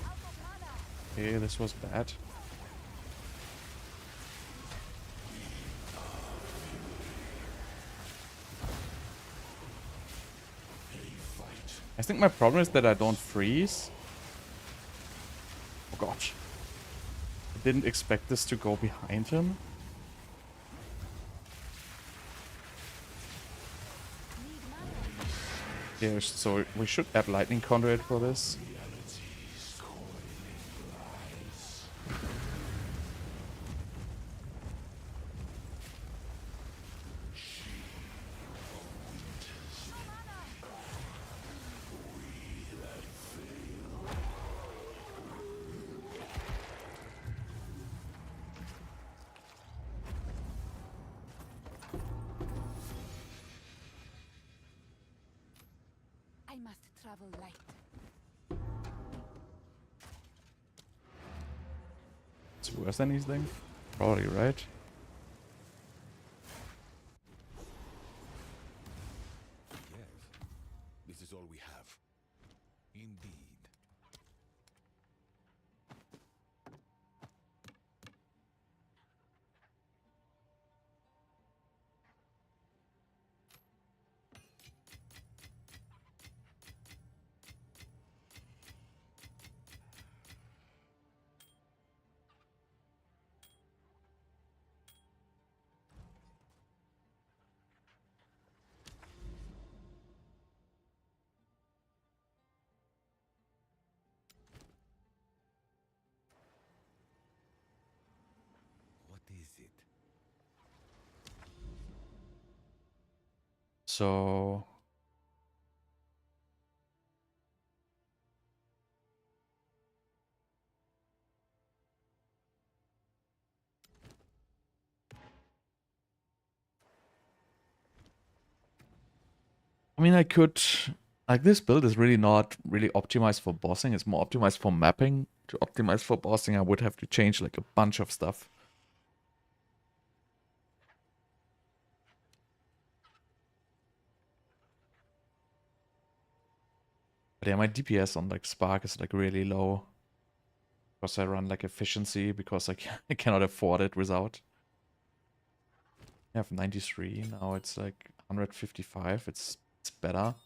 Out of mana. Okay, this was bad. I think my problem is that I don't freeze. Oh gosh. I didn't expect this to go behind him. Need mana. Yeah, so we should have lightning conduit for this. travel light. It's worse than anything? Probably, right? Yes, this is all we have. Indeed. What is it? So... I mean, I could... Like, this build is really not really optimized for bossing. It's more optimized for mapping. To optimize for bossing, I would have to change, like, a bunch of stuff. But yeah, my DPS on, like, Spark is, like, really low. Because I run, like, efficiency, because I cannot afford it without. I have 93, now it's, like, 155. It's better.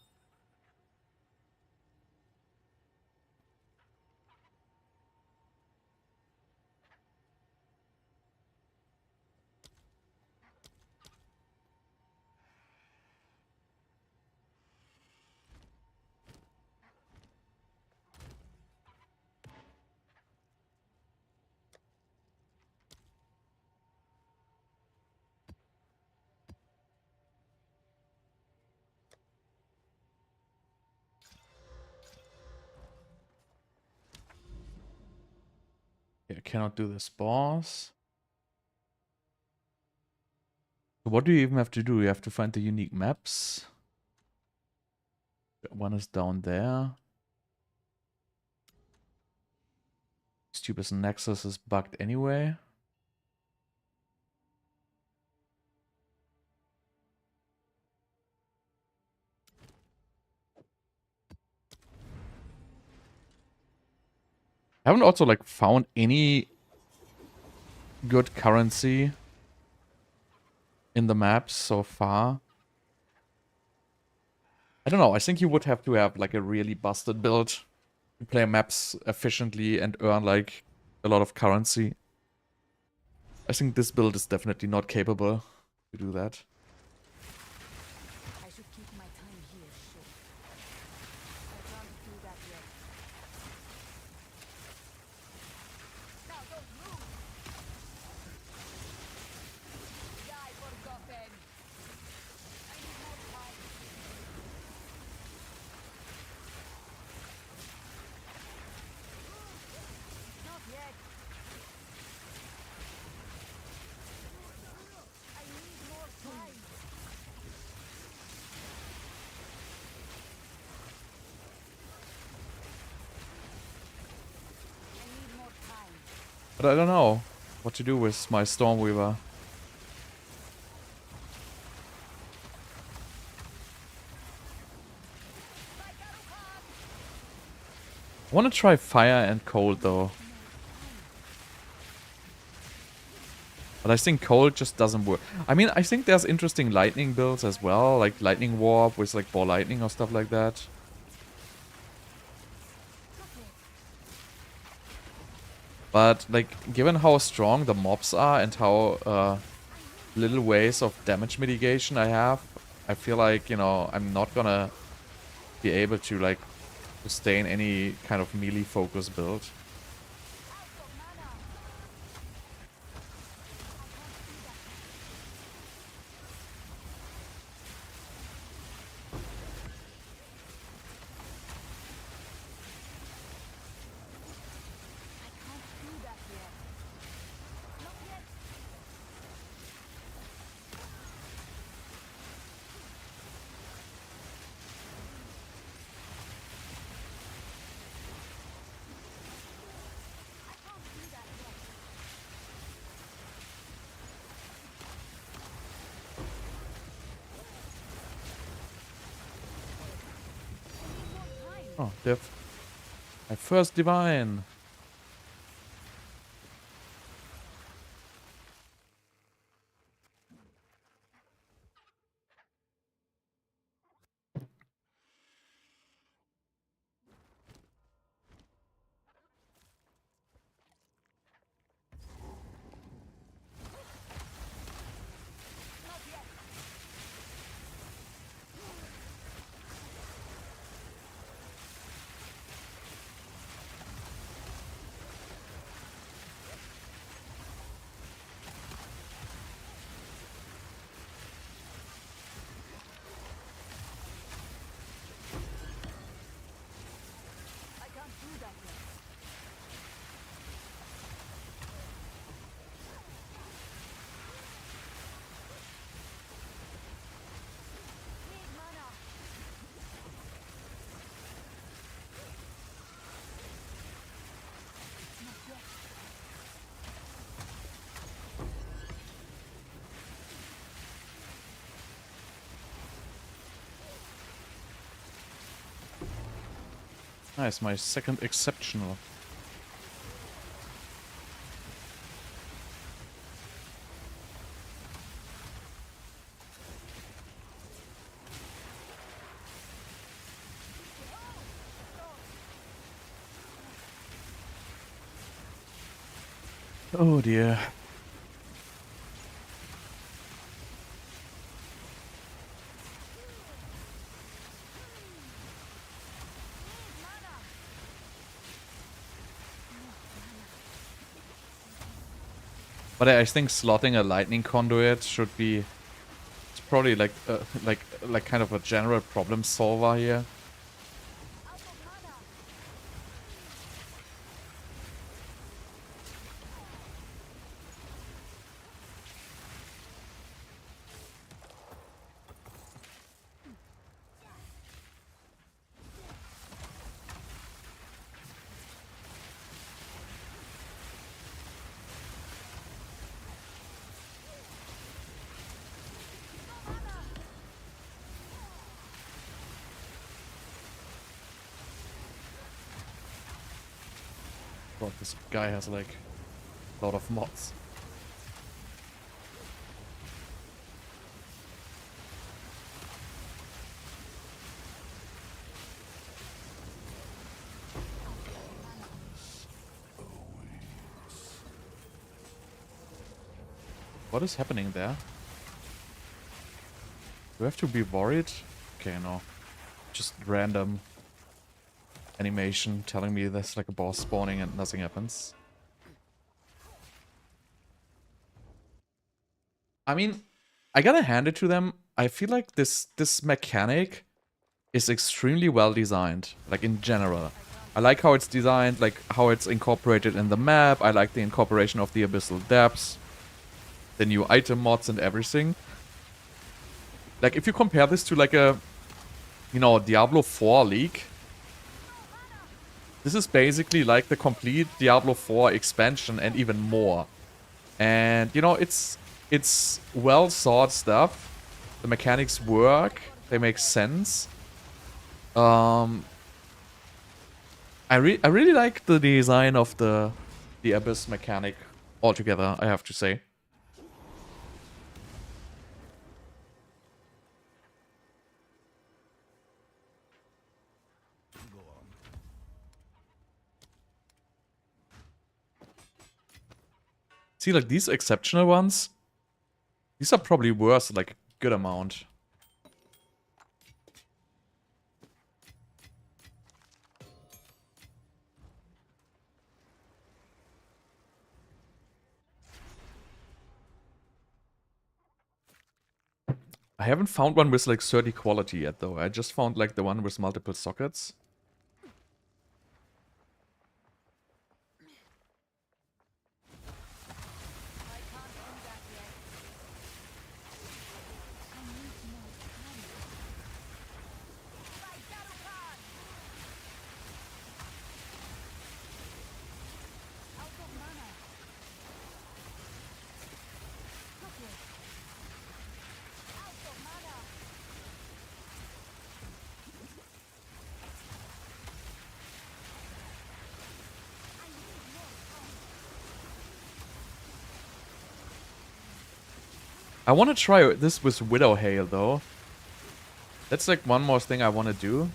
Okay, I cannot do this boss. So what do you even have to do? You have to find the unique maps. One is down there. Stupid Nexus is bugged anyway. I haven't also like found any good currency in the maps so far. I don't know, I think you would have to have like a really busted build to play maps efficiently and earn like a lot of currency. I think this build is definitely not capable to do that. I should keep my time here short. I can't do that yet. Now don't move! Die forgotten! I need more time. Not yet. I need more time. I need more time. But I don't know what to do with my Stormweaver. I want to try fire and cold though. But I think cold just doesn't work. I mean, I think there's interesting lightning builds as well, like lightning warp with like ball lightning or stuff like that. But like, given how strong the mobs are and how little ways of damage mitigation I have, I feel like, you know, I'm not gonna be able to like sustain any kind of melee focus build. Oh, Div. My first divine. Not yet. I can't do that yet. Need mana. Not yet. Nice, my second exceptional. Oh dear. Need mana. But I think slotting a lightning conduit should be. It's probably like kind of a general problem solver here. Out of mana. God, this guy has like a lot of mods. What is happening there? Do I have to be worried? Okay, no. Just random animation telling me there's like a boss spawning and nothing happens. I mean, I gotta hand it to them. I feel like this mechanic is extremely well designed, like in general. I like how it's designed, like how it's incorporated in the map. I like the incorporation of the abyssal depths, the new item mods and everything. Like if you compare this to like a, you know, Diablo 4 League, this is basically like the complete Diablo 4 expansion and even more. And you know, it's well thought stuff. The mechanics work, they make sense. I really like the design of the Abyss mechanic altogether, I have to say. Go on. See, like these exceptional ones, these are probably worth like a good amount. I haven't found one with like 30 quality yet though. I just found like the one with multiple sockets. I can't do that yet. I need more time. By Darukan! Out of mana. Not yet. Out of mana. I want to try this with Widow Hail, though. That's like one more thing I want to do.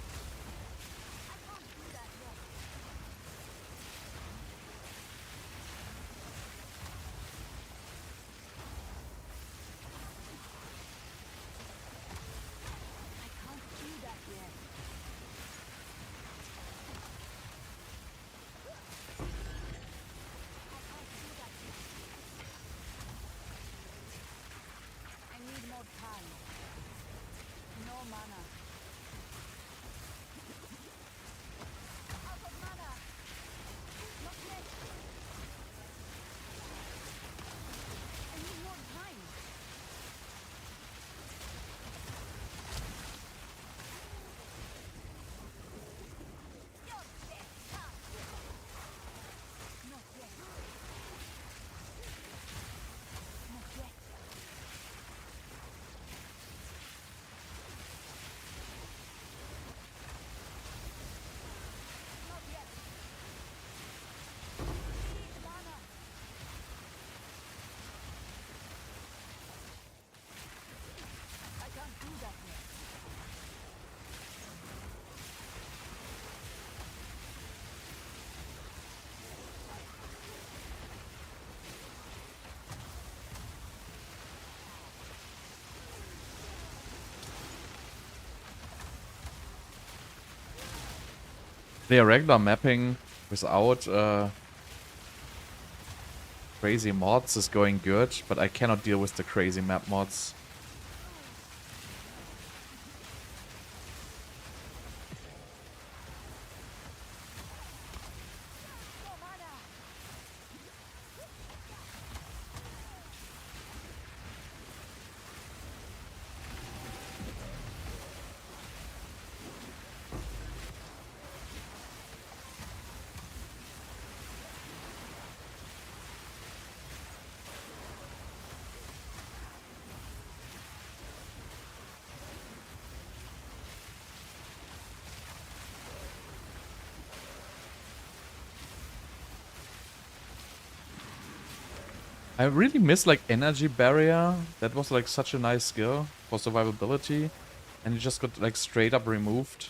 I need more time. No mana. Out of mana. Not yet. I need more time. You're dead. Not yet. Not yet. Not yet. Need mana. I can't do that yet. The regular mapping without crazy mods is going good, but I cannot deal with the crazy map mods. No mana. I really miss like energy barrier. That was like such a nice skill for survivability, and it just got like straight up removed.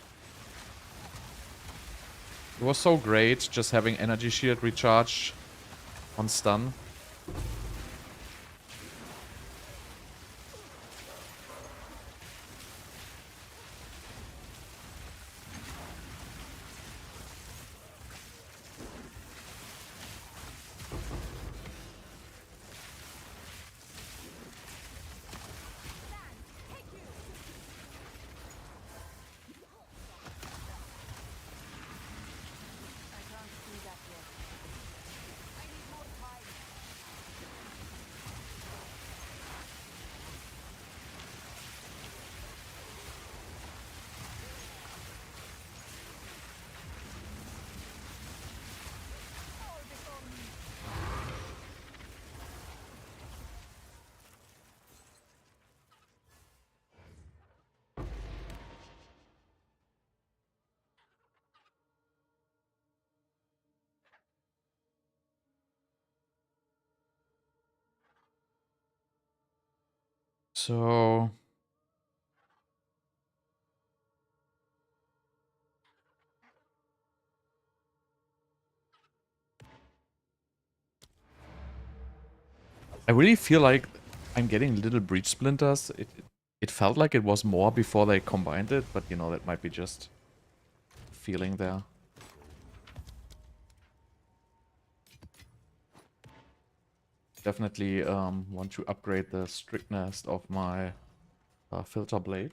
It was so great just having energy shield recharge on stun. I can't do that yet. I need more time. All before me. So I really feel like I'm getting little breach splinters. It felt like it was more before they combined it, but you know, that might be just feeling there. Definitely want to upgrade the strictness of my filter blade.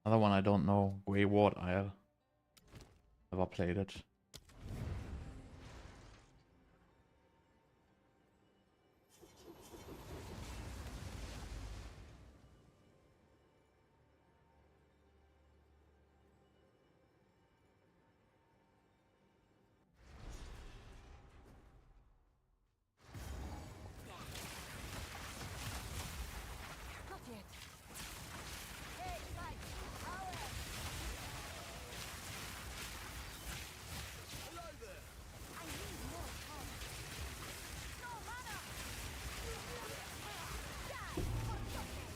Another one I don't know. Wayward Isle. Never played it. Not yet. Hey, guys, power! Hello there. I need more time. No mana! Die for something!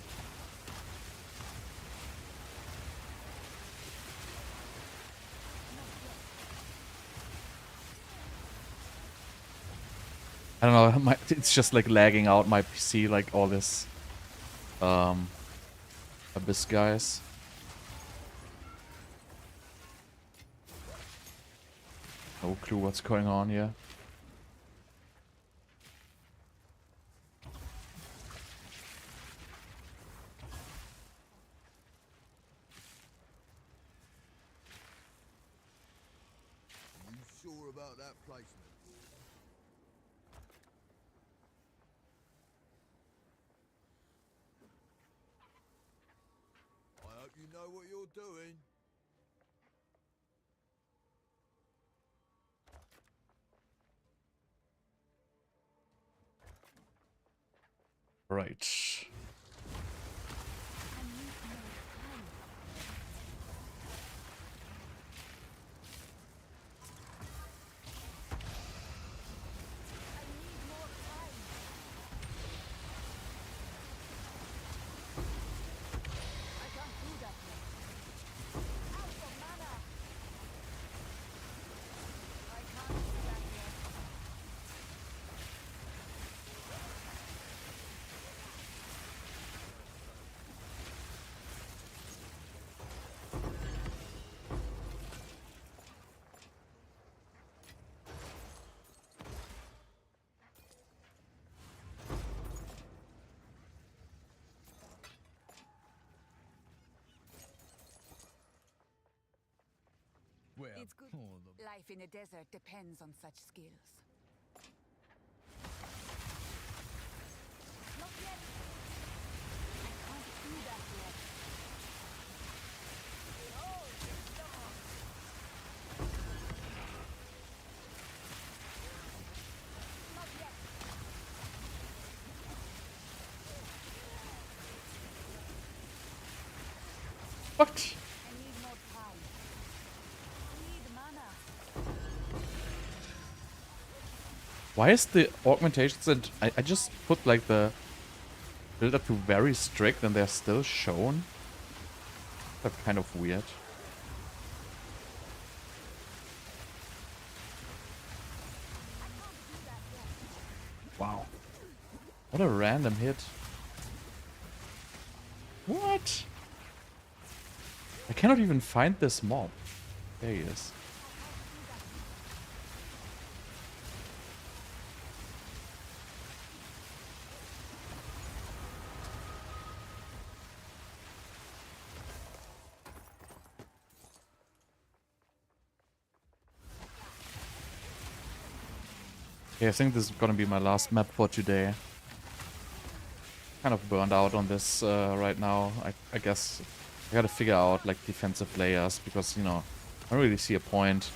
I don't know. It's just like lagging out my PC, like all this Abyss guys. No clue what's going on here. You sure about that placement? I hope you know what you're doing. Right. I need more time. I need more time. I can't do that yet. Out of mana! I can't do that yet. Well, It's good. Life in a desert depends on such skills. Not yet. I can't do that yet. Behold the storm. Not yet. What? I need more time. I need mana. Why is the augmentations and I just put like the build up to very strict and they're still shown? That's kind of weird. I can't do that yet. Wow. What a random hit. What? I cannot even find this mob. There he is. Okay, I think this is gonna be my last map for today. Kind of burned out on this right now. I guess I gotta figure out like defensive layers because, you know, I don't really see a point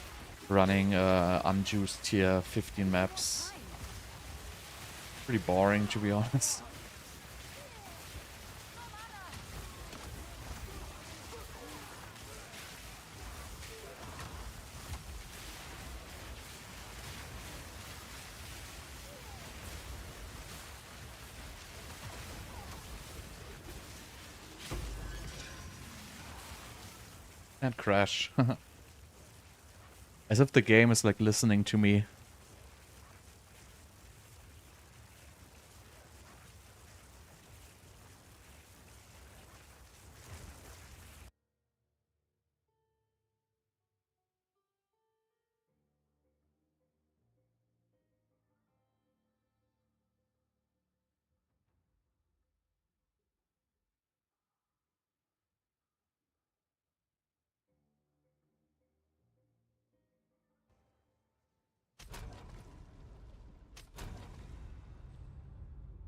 running unjuiced tier 15 maps. Pretty boring, to be honest. And crash. As if the game is like listening to me.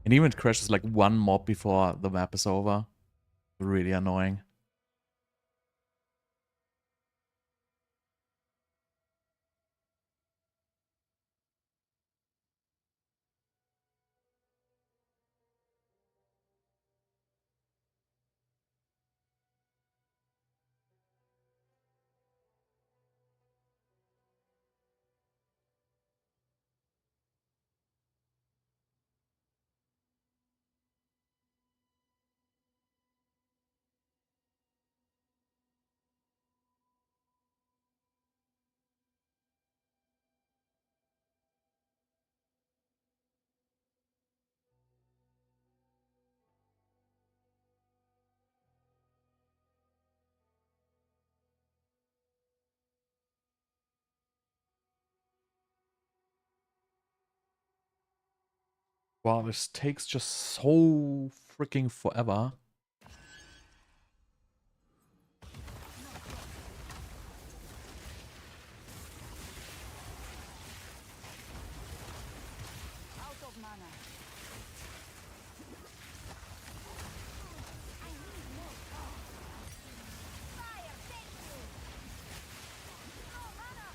And even it crashes like one mob before the map is over. Really annoying. Wow, this takes just so freaking forever. Out of mana. I need more power. Fire, thank you. No mana.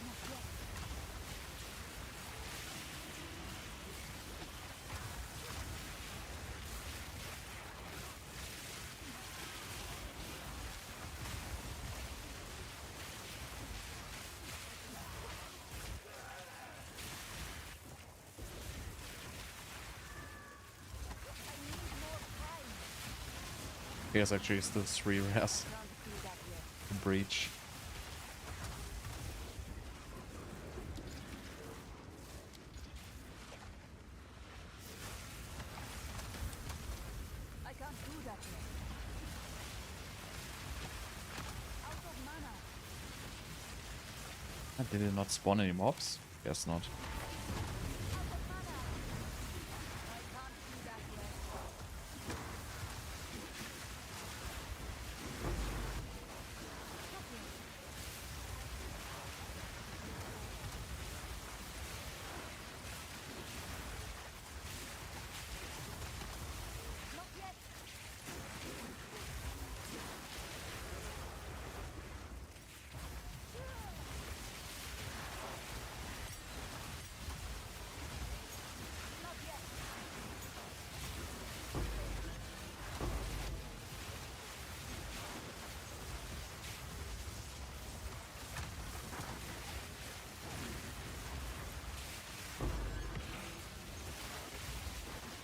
Not yet. I need more time. Here's actually still 3 rares. Can't do that yet. The breach. I can't do that yet. Out of mana. Did it not spawn any mobs? Guess not. Out of mana. I can't do that yet. Not yet. Not yet. Not yet.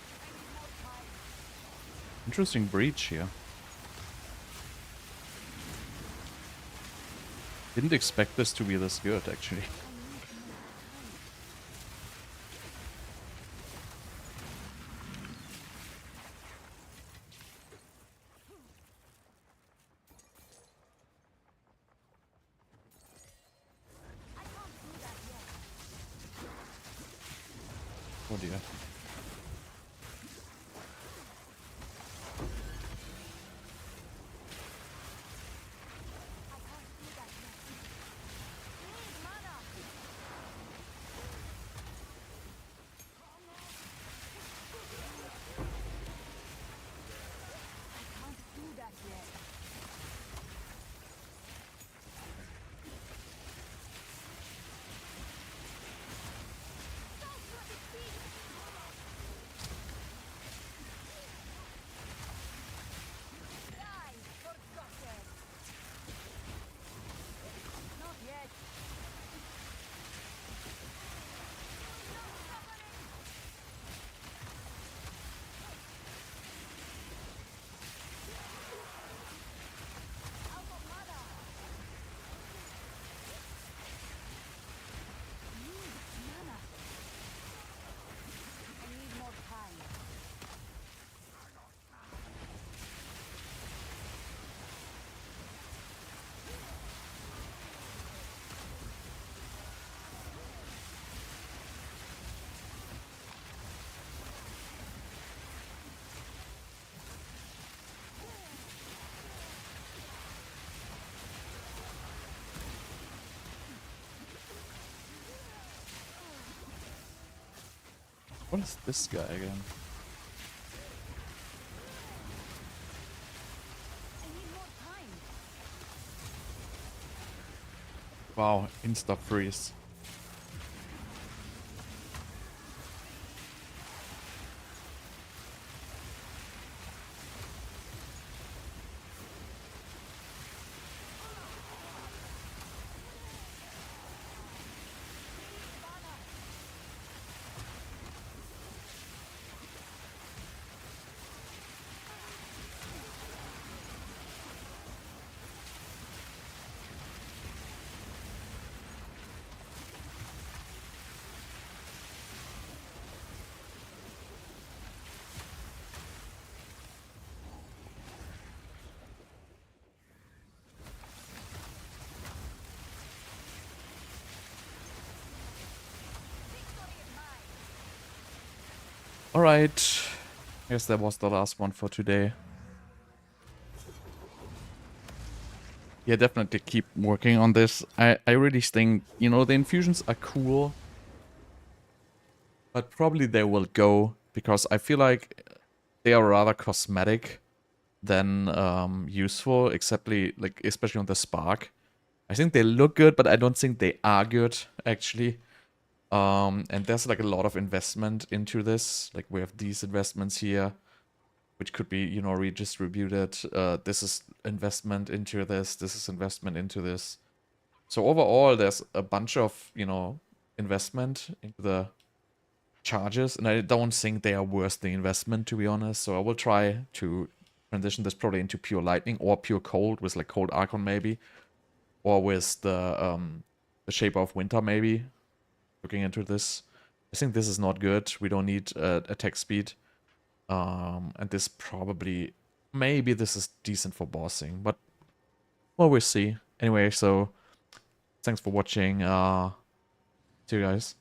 I need more time. Interesting breach here. Didn't expect this to be this good, actually. I can't do that yet. Oh dear. I can't do that yet. Need mana. I can't do that yet. Sorceress defeated. What is this guy again? I need more time. Wow, insta freeze. Alright. I guess that was the last one for today. Yeah, definitely keep working on this. I really think, you know, the infusions are cool. But probably they will go because I feel like they are rather cosmetic than useful, like especially on the Spark. I think they look good, but I don't think they are good actually. And there's like a lot of investment into this. Like we have these investments here, which could be, you know, redistributed. This is investment into this. This is investment into this. So overall, there's a bunch of, you know, investment into the charges, and I don't think they are worth the investment, to be honest. So I will try to transition this probably into pure lightning or pure cold with like cold archon maybe, or with the shape of winter maybe. Looking into this, I think this is not good. We don't need attack speed, and this probably maybe this is decent for bossing, but well, we'll see. Anyway, so thanks for watching. See you guys.